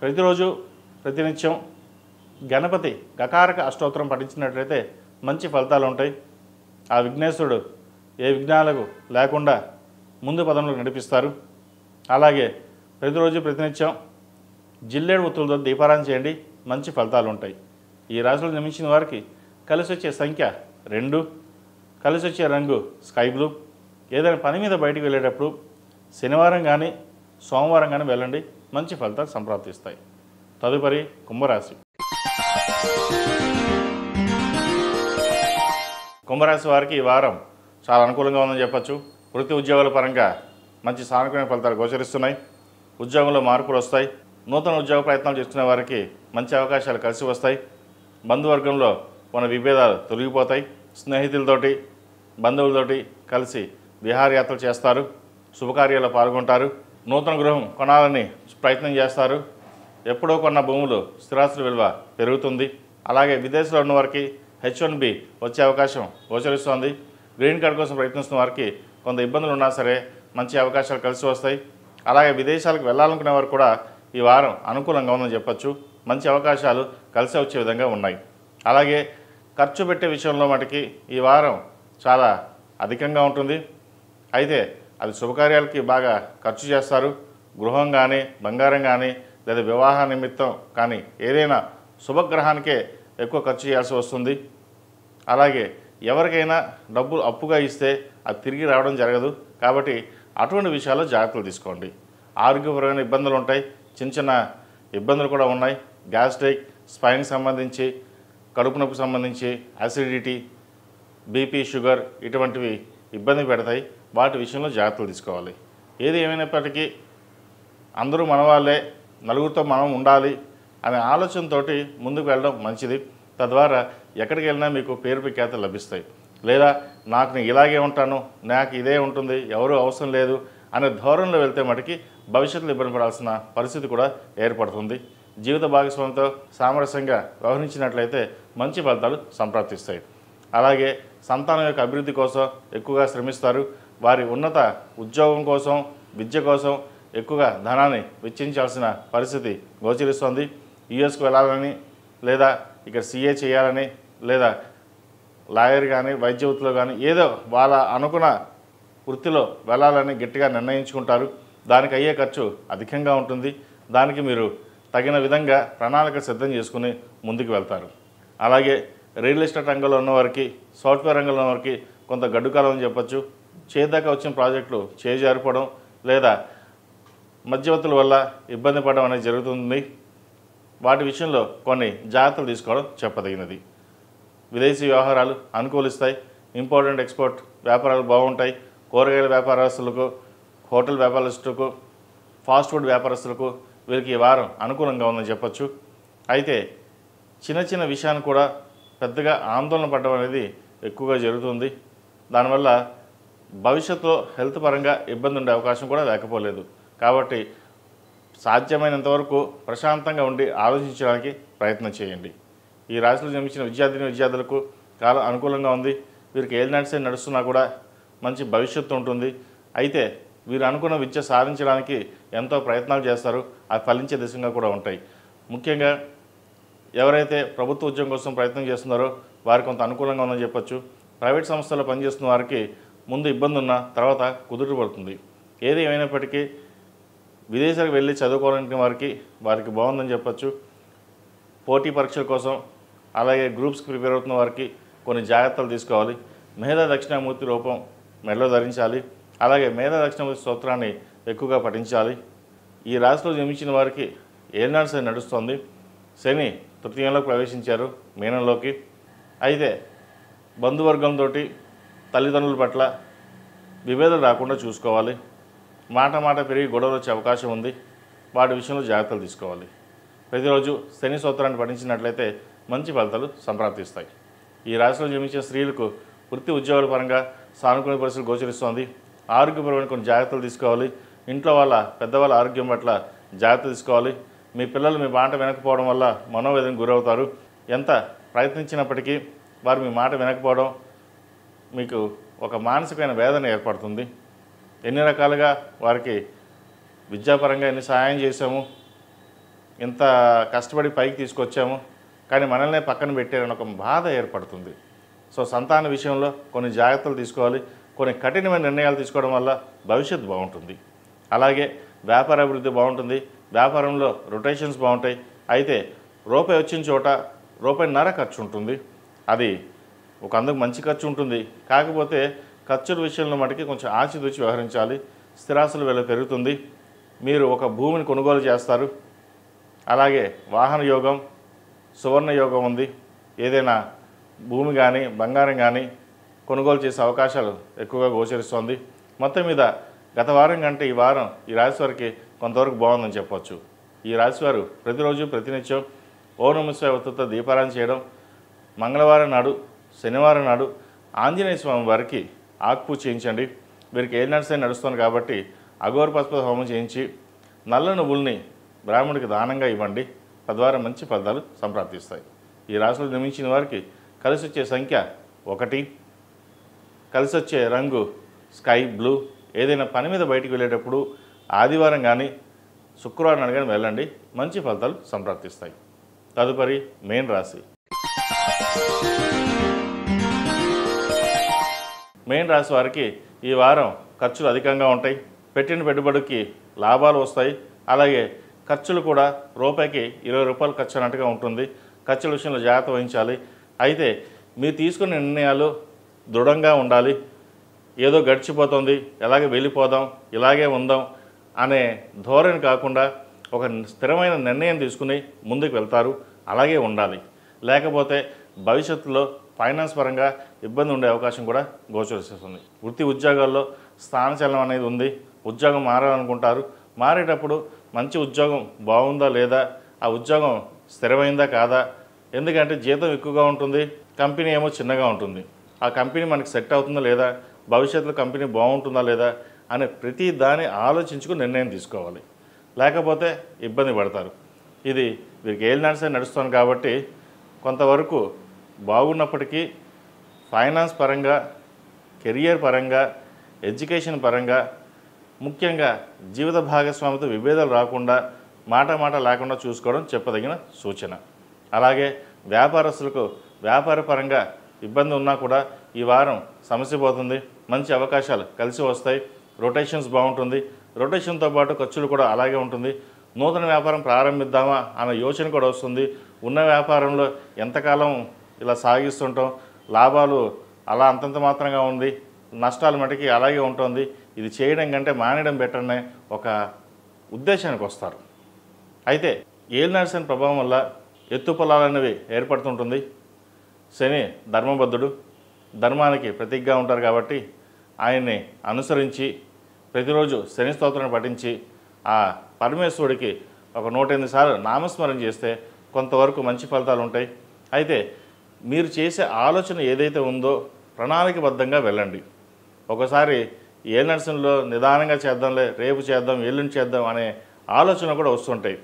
ప్రతిరోజు ప్రతినిత్యం గణపతి గకారక అష్టోత్తరం పఠించినట్లయితే మంచి ఫలితాలు ఉంటాయి. ఆ విఘ్నేశ్వరుడు ఏ విఘ్నాలకు లేకుండా ముందు పదంలో నడిపిస్తారు. అలాగే ప్రతిరోజు ప్రతినిత్యం జిల్లేడు ఒత్తులతో దీపారాధన చేయండి, మంచి ఫలితాలు ఉంటాయి. ఈ రాశిలో జన్మించిన వారికి కలిసి వచ్చే సంఖ్య 2, కలిసి వచ్చే రంగు స్కై బ్లూ. ఏదైనా పని మీద బయటికి వెళ్ళేటప్పుడు శనివారం కానీ సోమవారం కానీ వెళ్ళండి, మంచి ఫలితాలు సంప్రాప్తిస్తాయి. తదుపరి కుంభరాశి. కుంభరాశి వారికి ఈ వారం చాలా అనుకూలంగా ఉందని చెప్పచ్చు. వృత్తి ఉద్యోగాల పరంగా మంచి సానుకూల ఫలితాలు గోచరిస్తున్నాయి. ఉద్యోగంలో మార్పులు వస్తాయి. నూతన ఉద్యోగ ప్రయత్నాలు చేసుకునే వారికి మంచి అవకాశాలు కలిసి వస్తాయి. బంధువర్గంలో ఉన్న విభేదాలు తొలగిపోతాయి. స్నేహితులతోటి బంధువులతోటి కలిసి విహారయాత్రలు చేస్తారు. శుభకార్యాల్లో పాల్గొంటారు. నూతన గృహం కొనాలని ప్రయత్నం చేస్తారు. ఎప్పుడో కొన్న భూములు స్థిరాస్తుల విలువ పెరుగుతుంది. అలాగే విదేశంలో ఉన్న వారికి H1B వచ్చే అవకాశం గోచరిస్తోంది. గ్రీన్ కార్డ్ కోసం ప్రయత్నిస్తున్న వారికి కొంత ఇబ్బందులు ఉన్నా సరే మంచి అవకాశాలు కలిసి వస్తాయి. అలాగే విదేశాలకు వెళ్ళాలనుకునే వారు కూడా ఈ వారం అనుకూలంగా ఉందని చెప్పచ్చు. మంచి అవకాశాలు కలిసి వచ్చే విధంగా ఉన్నాయి. అలాగే ఖర్చు పెట్టే విషయంలో మటుకి ఈ వారం చాలా అధికంగా ఉంటుంది. అయితే అది శుభకార్యాలకి బాగా ఖర్చు చేస్తారు. గృహం కానీ బంగారం కానీ లేదా వివాహ నిమిత్తం కానీ ఏదైనా శుభగ్రహానికే ఎక్కువ ఖర్చు చేయాల్సి వస్తుంది. అలాగే ఎవరికైనా డబ్బులు అప్పుగా ఇస్తే అది తిరిగి రావడం జరగదు. కాబట్టి అటువంటి విషయాల్లో జాగ్రత్తలు తీసుకోండి. ఆరోగ్యపరమైన ఇబ్బందులు ఉంటాయి. చిన్న చిన్న ఇబ్బందులు కూడా ఉన్నాయి. గ్యాస్ట్రిక్, స్పైన్కి సంబంధించి, కడుపు నొప్పికి సంబంధించి, అసిడిటీ, బీపీ, షుగర్ ఇటువంటివి ఇబ్బంది పెడతాయి. వాటి విషయంలో జాగ్రత్తలు తీసుకోవాలి. ఏది ఏమైనప్పటికీ అందరూ మన వాళ్ళే, నలుగురితో మనం ఉండాలి అనే ఆలోచనతో ముందుకు వెళ్ళడం మంచిది. తద్వారా ఎక్కడికి వెళ్ళినా మీకు పేరు ప్రఖ్యాతలు లభిస్తాయి. లేదా నాకు నేను ఇలాగే ఉంటాను, నాకు ఇదే ఉంటుంది, ఎవరూ అవసరం లేదు అనే ధోరణిలో వెళ్తే మటుకి భవిష్యత్తులో ఇబ్బంది పడాల్సిన పరిస్థితి కూడా ఏర్పడుతుంది. జీవిత భాగస్వామితో సామరస్యంగా వ్యవహరించినట్లయితే మంచి ఫలితాలు సంప్రాప్తిస్తాయి. అలాగే సంతానం యొక్క అభివృద్ధి కోసం ఎక్కువగా శ్రమిస్తారు. వారి ఉన్నత ఉద్యోగం కోసం, విద్య కోసం ఎక్కువగా ధనాన్ని వెచ్చించాల్సిన పరిస్థితి గోచరిస్తోంది. యుఎస్కు వెళ్ళాలని, లేదా ఇక్కడ CA చేయాలని, లేదా లాయర్ కానీ వైద్య వృత్తిలో కానీ ఏదో వాళ్ళ అనుకున్న వృత్తిలో వెళ్ళాలని గట్టిగా నిర్ణయించుకుంటారు. దానికి అయ్యే ఖర్చు అధికంగా ఉంటుంది. దానికి మీరు తగిన విధంగా ప్రణాళిక సిద్ధం చేసుకుని ముందుకు వెళ్తారు. అలాగే రియల్ ఎస్టేట్ రంగంలో ఉన్నవారికి, సాఫ్ట్వేర్ రంగంలో ఉన్నవారికి కొంత గడ్డుకాలం అని చెప్పొచ్చు. చేదాకా వచ్చిన ప్రాజెక్టులు చేజారిపోవడం లేదా మధ్యవర్తుల వల్ల ఇబ్బంది పడడం అనేది జరుగుతుంది. వాటి విషయంలో కొన్ని జాగ్రత్తలు తీసుకోవడం చెప్పదగినది. విదేశీ వ్యవహారాలు అనుకూలిస్తాయి. ఇంపోర్ట్ ఎక్స్పోర్ట్ వ్యాపారాలు బాగుంటాయి. కూరగాయల వ్యాపారస్తులకు, హోటల్ వ్యాపారస్తులకు, ఫాస్ట్ ఫుడ్ వ్యాపారస్తులకు వీరికి ఈ వారం అనుకూలంగా ఉందని చెప్పొచ్చు. అయితే చిన్న చిన్న విషయాన్ని కూడా పెద్దగా ఆందోళన పడడం అనేది ఎక్కువగా జరుగుతుంది. దానివల్ల భవిష్యత్తులో హెల్త్ పరంగా ఇబ్బంది ఉండే అవకాశం కూడా లేకపోలేదు. కాబట్టి సాధ్యమైనంతవరకు ప్రశాంతంగా ఉండి ఆలోచించడానికి ప్రయత్నం చేయండి. ఈ రాశిలో జన్మించిన విద్యార్థులకు కాలం అనుకూలంగా ఉంది. వీరికి ఏలినాటి శని నడుస్తున్నా కూడా మంచి భవిష్యత్తు ఉంటుంది. అయితే వీరు అనుకున్న విద్య సాధించడానికి ఎంతో ప్రయత్నాలు చేస్తారు. అవి ఫలించే దిశగా కూడా ఉంటాయి. ముఖ్యంగా ఎవరైతే ప్రభుత్వ ఉద్యోగం కోసం ప్రయత్నం చేస్తున్నారో వారికి కొంత అనుకూలంగా ఉందని చెప్పొచ్చు. ప్రైవేట్ సంస్థల్లో పనిచేస్తున్న వారికి ముందు ఇబ్బంది ఉన్న తర్వాత కుదుట పడుతుంది. ఏది ఏమైనప్పటికీ విదేశాలకు వెళ్ళి చదువుకోవాలనుకునే వారికి బాగుందని చెప్పొచ్చు. పోటీ పరీక్షల కోసం అలాగే గ్రూప్స్కి ప్రిపేర్ అవుతున్న వారికి కొన్ని జాగ్రత్తలు తీసుకోవాలి. మేధా దక్షిణామూర్తి రూపం మెడలో ధరించాలి. అలాగే మేధా దక్షిణామూర్తి స్తోత్రాన్ని ఎక్కువగా పఠించాలి. ఈ రాశిలో జన్మించిన వారికి ఏలినాటి శని నడుస్తోంది. శని తృతీయంలోకి ప్రవేశించారు, మీనంలోకి. అయితే బంధువర్గంతో తల్లిదండ్రుల పట్ల విభేదాలు రాకుండా చూసుకోవాలి. మాట పెరిగి గొడవలు వచ్చే అవకాశం ఉంది. వాటి విషయంలో జాగ్రత్తలు తీసుకోవాలి. ప్రతిరోజు శని స్తోత్రాన్ని పఠించినట్లయితే మంచి ఫలితాలు సంప్రాప్తిస్తాయి. ఈ రాశిలో జన్మించిన స్త్రీలకు వృత్తి ఉద్యోగాల పరంగా సానుకూల పరిస్థితులు గోచరిస్తోంది. ఆరోగ్యపరమైన కొన్ని జాగ్రత్తలు తీసుకోవాలి. ఇంట్లో పెద్దవాళ్ళ ఆరోగ్యం పట్ల జాగ్రత్త తీసుకోవాలి. మీ పిల్లలు మీ మాట వినకపోవడం వల్ల మనోవేదనకు గురవుతారు. ఎంత ప్రయత్నించినప్పటికీ వారు మీ మాట వినకపోవడం మీకు ఒక మానసికమైన వేదన ఏర్పడుతుంది. ఎన్ని రకాలుగా వారికి విద్యాపరంగా ఎన్ని సహాయం చేశాము, ఎంత కష్టపడి పైకి తీసుకొచ్చాము, కానీ మనల్నే పక్కన పెట్టారని ఒక బాధ ఏర్పడుతుంది. సో సంతాన విషయంలో కొన్ని జాగ్రత్తలు తీసుకోవాలి. కొన్ని కఠినమైన నిర్ణయాలు తీసుకోవడం వల్ల భవిష్యత్తు బాగుంటుంది. అలాగే వ్యాపార అభివృద్ధి బాగుంటుంది. వ్యాపారంలో రొటేషన్స్ బాగుంటాయి. అయితే రూపాయి వచ్చిన చోట రూపాయిన్నర ఖర్చు ఉంటుంది. అది ఒక అందుకు మంచి ఖర్చు ఉంటుంది. కాకపోతే ఖర్చుల విషయంలో మటుకి కొంచెం ఆచితూచి వ్యవహరించాలి. స్థిరాస్తుల విలువ పెరుగుతుంది. మీరు ఒక భూమిని కొనుగోలు చేస్తారు. అలాగే వాహన యోగం, సువర్ణ యోగం ఉంది. ఏదైనా భూమి కానీ బంగారం కానీ కొనుగోలు చేసే అవకాశాలు ఎక్కువగా గోచరిస్తోంది. మొత్తం మీద గత వారం కంటే ఈ వారం ఈ రాశి వారికి కొంతవరకు బాగుందని చెప్పవచ్చు. ఈ రాశివారు ప్రతిరోజు ప్రతినిత్యం ఓం నమః శివాయ ఒత్తుతో దీపారాధన చేయడం, మంగళవారం నాడు, శనివారం నాడు ఆంజనేయ స్వామి వారికి ఆకుపూజ చేయించండి. వీరికి ఏలినాటి శని నడుస్తుంది కాబట్టి అఘోర పశుపతి హోమం చేయించి నల్ల నువ్వుల్ని బ్రాహ్మణుడికి దానంగా ఇవ్వండి. తద్వారా మంచి ఫలితాలు సంప్రాప్తిస్తాయి. ఈ రాశిలో జన్మించిన వారికి కలిసి వచ్చే సంఖ్య 1, కలిసి వచ్చే రంగు స్కై బ్లూ. ఏదైనా పని మీద బయటికి వెళ్ళేటప్పుడు ఆదివారం కానీ శుక్రవారం నాడు కానీ వెళ్ళండి. మంచి ఫలితాలు సంప్రాప్తిస్తాయి. తదుపరి మేన్ రాశి. మేన్ రాశి వారికి ఈ వారం ఖర్చులు అధికంగా ఉంటాయి. పెట్టిన పెట్టుబడికి లాభాలు వస్తాయి. అలాగే ఖర్చులు కూడా రూపాయికి 20 రూపాయలు ఖర్చు అన్నట్టుగా ఉంటుంది. ఖర్చుల విషయంలో జాగ్రత్త వహించాలి. అయితే మీరు తీసుకున్న నిర్ణయాలు దృఢంగా ఉండాలి. ఏదో గడిచిపోతుంది, ఎలాగే వెళ్ళిపోదాం, ఇలాగే ఉందాం అనే ధోరణి కాకుండా ఒక స్థిరమైన నిర్ణయం తీసుకుని ముందుకు వెళ్తారు. అలాగే ఉండాలి. లేకపోతే భవిష్యత్తులో ఫైనాన్స్ పరంగా ఇబ్బంది ఉండే అవకాశం కూడా గోచరిస్తుంది. వృత్తి ఉద్యోగాల్లో స్థానచలనం అనేది ఉంది. ఉద్యోగం మారాలనుకుంటారు. మారేటప్పుడు మంచి ఉద్యోగం బాగుందా లేదా, ఆ ఉద్యోగం స్థిరమైందా కాదా, ఎందుకంటే జీతం ఎక్కువగా ఉంటుంది, కంపెనీ ఏమో చిన్నగా ఉంటుంది. ఆ కంపెనీ మనకి సెట్ అవుతుందా లేదా, భవిష్యత్తులో కంపెనీ బాగుంటుందా లేదా అనే ప్రతి దాన్ని ఆలోచించుకుని నిర్ణయం తీసుకోవాలి. లేకపోతే ఇబ్బంది పడతారు. ఇది వీరికి ఏలినాటి శని నడుస్తుంది కాబట్టి కొంతవరకు బాగున్నప్పటికీ ఫైనాన్స్ పరంగా, కెరియర్ పరంగా, ఎడ్యుకేషన్ పరంగా, ముఖ్యంగా జీవిత భాగస్వామితో విభేదాలు రాకుండా మాట లేకుండా చూసుకోవడం చెప్పదగిన సూచన. అలాగే వ్యాపారస్తులకు వ్యాపార పరంగా ఇబ్బంది ఉన్నా కూడా ఈ వారం సమస్య పోతుంది. మంచి అవకాశాలు కలిసి వస్తాయి. రొటేషన్స్ బాగుంటుంది. రొటేషన్తో పాటు ఖర్చులు కూడా అలాగే ఉంటుంది. నూతన వ్యాపారం ప్రారంభిద్దామా అన్న యోచన కూడా వస్తుంది. ఉన్న వ్యాపారంలో ఎంతకాలం ఇలా సాగిస్తుంటాం, లాభాలు అలా అంతంత మాత్రంగా ఉంది, నష్టాలు మటుకి అలాగే ఉంటుంది, ఇది చేయడం కంటే మానేయడం బెటర్ అనే ఒక ఉద్దేశానికి వస్తారు. అయితే ఏలినాటి శని ప్రభావం వల్ల ఎత్తు పొలాలు అనేవి ఏర్పడుతుంటుంది. శని ధర్మబద్ధుడు, ధర్మానికి ప్రతీకగా ఉంటారు కాబట్టి ఆయన్ని అనుసరించి ప్రతిరోజు శని స్తోత్రాన్ని పఠించి ఆ పరమేశ్వరుడికి ఒక 108 సార్లు నామస్మరణ చేస్తే కొంతవరకు మంచి ఫలితాలు ఉంటాయి. అయితే మీరు చేసే ఆలోచన ఏదైతే ఉందో ప్రణాళికబద్ధంగా వెళ్ళండి. ఒకసారి ఏలినాటి శనిలో నిదానంగా చేద్దాంలే, రేపు చేద్దాం, ఎల్లుండి చేద్దాం అనే ఆలోచన కూడా వస్తుంటాయి.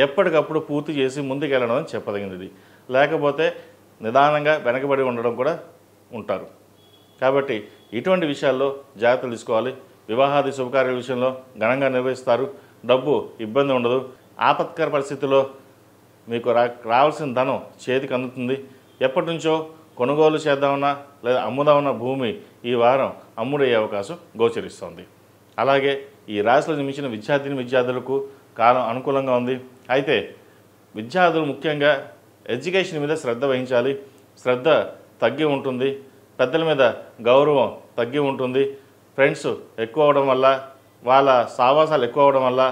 ఎప్పటికప్పుడు పూర్తి చేసి ముందుకు వెళ్ళడం అని చెప్పదగినది. లేకపోతే నిదానంగా వెనకబడి ఉండడం కూడా ఉంటారు. కాబట్టి ఇటువంటి విషయాల్లో జాగ్రత్తలు తీసుకోవాలి. వివాహాది శుభకార్యాల విషయంలో ఘనంగా నిర్వహిస్తారు. డబ్బు ఇబ్బంది ఉండదు. ఆపత్కర పరిస్థితుల్లో మీకు రావాల్సిన ధనం చేతికి అందుతుంది. ఎప్పటి నుంచో కొనుగోలు చేద్దామన్నా లేదా అమ్ముదామన్న భూమి ఈ వారం అమ్ముడయ్యే అవకాశం గోచరిస్తోంది. అలాగే ఈ రాశిలో జన్మించిన విద్యార్థులకు కాలం అనుకూలంగా ఉంది. అయితే విద్యార్థులు ముఖ్యంగా ఎడ్యుకేషన్ మీద శ్రద్ధ వహించాలి. శ్రద్ధ తగ్గి ఉంటుంది. పెద్దల మీద గౌరవం తగ్గి ఉంటుంది. ఫ్రెండ్స్ ఎక్కువ అవడం వల్ల, వాళ్ళ సావాసాలు ఎక్కువ అవడం వల్ల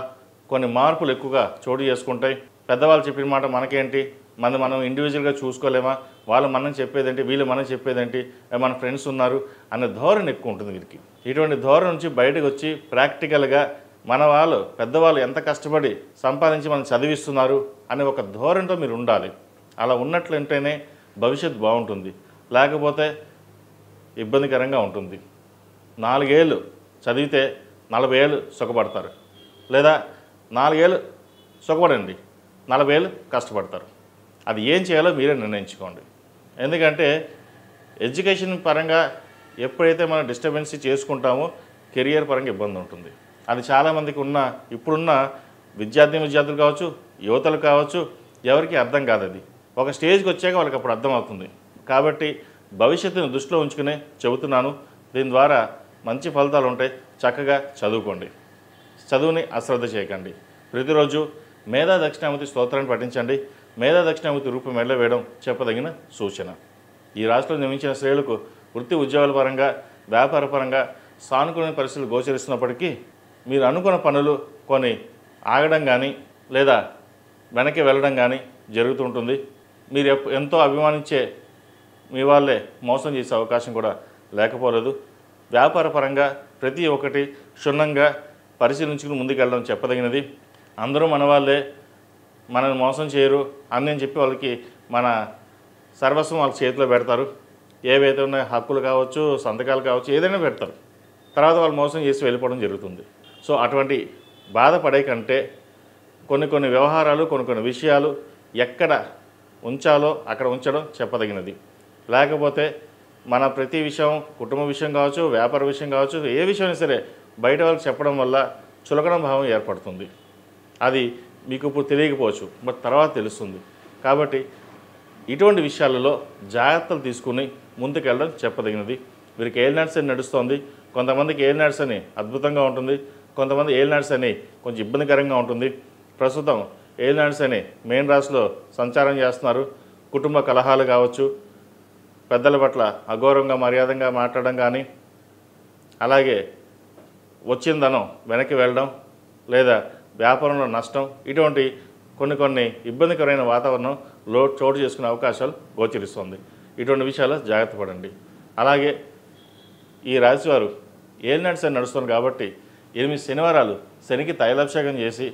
కొన్ని మార్పులు ఎక్కువగా చోటు చేసుకుంటాయి. పెద్దవాళ్ళు చెప్పిన మాట మనకేంటి, మనం ఇండివిజువల్గా చూసుకోలేమా, వాళ్ళు మనం చెప్పేదేంటి, వీళ్ళు మనం చెప్పేదేంటి, మన ఫ్రెండ్స్ ఉన్నారు అనే ధోరణి ఎక్కువ ఉంటుంది వీరికి. ఇటువంటి ధోరణి నుంచి బయటకు వచ్చి ప్రాక్టికల్గా మన వాళ్ళు పెద్దవాళ్ళు ఎంత కష్టపడి సంపాదించి మనం చదివిస్తున్నారు అనే ఒక ధోరణితో మీరు ఉండాలి. అలా ఉన్నట్లంటేనే భవిష్యత్తు బాగుంటుంది. లేకపోతే ఇబ్బందికరంగా ఉంటుంది. 4 ఏళ్ళు చదివితే 40 ఏళ్ళు సుఖపడతారు, లేదా 4 ఏళ్ళు సుఖపడండి, 40 ఏళ్ళు కష్టపడతారు. అది ఏం చేయాలో మీరే నిర్ణయించుకోండి. ఎందుకంటే ఎడ్యుకేషన్ పరంగా ఎప్పుడైతే మనం డిస్టర్బెన్స్ చేసుకుంటామో కెరియర్ పరంగా ఇబ్బంది ఉంటుంది. అది చాలామందికి ఇప్పుడున్న విద్యార్థులు కావచ్చు, యువతలు కావచ్చు, ఎవరికి అర్థం కాదు. అది ఒక స్టేజ్కి వచ్చాక వాళ్ళకి అప్పుడు అర్థమవుతుంది. కాబట్టి భవిష్యత్తును దృష్టిలో ఉంచుకునే చెబుతున్నాను. దీని ద్వారా మంచి ఫలితాలు ఉంటాయి. చక్కగా చదువుకోండి. చదువుని అశ్రద్ధ చేయకండి. ప్రతిరోజు మేధా దక్షిణామూర్తి స్తోత్రాన్ని పఠించండి. మేధా దక్షిణామూర్తి రూపం వెళ్ళవేయడం చెప్పదగిన సూచన. ఈ రాష్ట్రంలో నిర్మించిన స్త్రీలకు వృత్తి ఉద్యోగాల పరంగా, వ్యాపార పరంగా సానుకూల పరిస్థితులు గోచరిస్తున్నప్పటికీ మీరు అనుకున్న పనులు కొన్ని ఆగడం కానీ లేదా వెనక్కి వెళ్ళడం కానీ జరుగుతుంటుంది. మీరు ఎంతో అభిమానించే మీ వాళ్ళే మోసం చేసే అవకాశం కూడా లేకపోలేదు. వ్యాపార పరంగా ప్రతి ఒక్కటి క్షుణ్ణంగా పరిశీలించుకుని ముందుకెళ్ళడం చెప్పదగినది. అందరూ మన వాళ్ళే, మనల్ని మోసం చేయరు అని చెప్పి వాళ్ళకి మన సర్వస్వం వాళ్ళ చేతిలో పెడతారు. ఏవైతే ఉన్నాయో హక్కులు కావచ్చు, సంతకాలు కావచ్చు, ఏదైనా పెడతారు. తర్వాత వాళ్ళు మోసం చేసి వెళ్ళిపోవడం జరుగుతుంది. సో అటువంటి బాధపడే కంటే కొన్ని వ్యవహారాలు, కొన్ని విషయాలు ఎక్కడ ఉంచాలో అక్కడ ఉంచడం చెప్పదగినది. లేకపోతే మన ప్రతి విషయం, కుటుంబ విషయం కావచ్చు, వ్యాపార విషయం కావచ్చు, ఏ విషయమైనా సరే బయట వాళ్ళకి చెప్పడం వల్ల చులకన భావం ఏర్పడుతుంది. అది మీకు ఇప్పుడు తెలియకపోవచ్చు, బట్ తర్వాత తెలుస్తుంది. కాబట్టి ఇటువంటి విషయాలలో జాగ్రత్తలు తీసుకుని ముందుకెళ్ళడం చెప్పదగినది. వీరికి ఏలినాటి శని నడుస్తోంది. కొంతమందికి ఏలినాటి శని అద్భుతంగా ఉంటుంది, కొంతమంది ఏలినాటి శని కొంచెం ఇబ్బందికరంగా ఉంటుంది. ప్రస్తుతం ఏలినాటి శని మేన్ రాశిలో సంచారం చేస్తున్నారు. కుటుంబ కలహాలు కావచ్చు, పెద్దల పట్ల అగౌరవంగా మర్యాదగా మాట్లాడడం కానీ, అలాగే వచ్చిన ధనం వెనక్కి వెళ్ళడం లేదా వ్యాపారంలో నష్టం, ఇటువంటి కొన్ని ఇబ్బందికరమైన వాతావరణంలో చోటు చేసుకునే అవకాశాలు గోచరిస్తుంది. ఇటువంటి విషయాలు జాగ్రత్త పడండి. అలాగే ఈ రాశివారు ఏలినాటి శని నడుస్తుంది కాబట్టి 8 శనివారాలు శనికి తైలాభిషేకం చేసి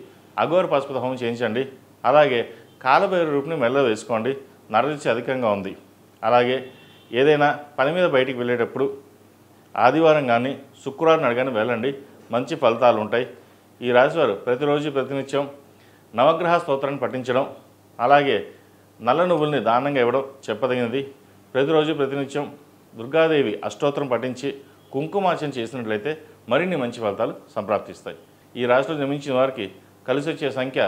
అఘోర పాశుపత హోమం చేయించండి. అలాగే కాలభైరవ రూపుని మెల్ల వేసుకోండి. నరదిష్టి అధికంగా ఉంది. అలాగే ఏదైనా పని మీద బయటికి వెళ్ళేటప్పుడు ఆదివారం కానీ శుక్రవారం నాడు కానీ వెళ్ళండి, మంచి ఫలితాలు ఉంటాయి. ఈ రాశివారు ప్రతిరోజు ప్రతినిత్యం నవగ్రహ స్తోత్రాన్ని పఠించడం, అలాగే నల్ల నువ్వుల్ని దానంగా ఇవ్వడం చెప్పదగినది. ప్రతిరోజు ప్రతినిత్యం దుర్గాదేవి అష్టోత్తరం పఠించి కుంకుమార్చన చేసినట్లయితే మరిన్ని మంచి ఫలితాలు సంప్రాప్తిస్తాయి. ఈ రాశిలో జన్మించిన వారికి కలిసి వచ్చే సంఖ్య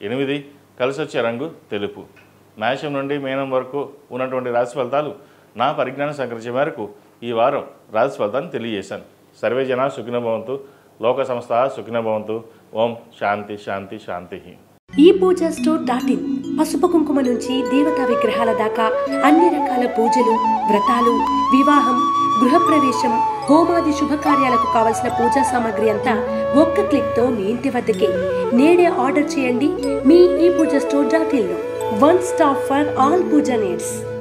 8, కలిసి వచ్చే రంగు తెలుపు. మేషం నుండి మీనం వరకు ఉన్నటువంటి రాశి ఫలితాలు నా పరిజ్ఞానం సంకరించే మేరకు ఈ వారం రాశి ఫలితాన్ని తెలియజేశాను. సర్వే జన సుఖినో భవంతు, లోక సంస్థ సుఖినో భవంతు. ఓం శాంతి శాంతి శాంతి. ఈ పూజా స్టోర్ .in పసుపు కుంకుమ నుంచి దేవతా విగ్రహాల దాకా అన్ని రకాల పూజలు, వ్రతాలు, వివాహం, గృహప్రవేశం, హోమాది శుభకార్యాలకు కావలసిన పూజా సామాగ్రి అంతా ఒక్క క్లిక్తో మీ ఇంటి వద్దకే. నేడే ఆర్డర్ చేయండి మీ ఈ పూజా స్టోర్ .in లో. One stop for all puja needs.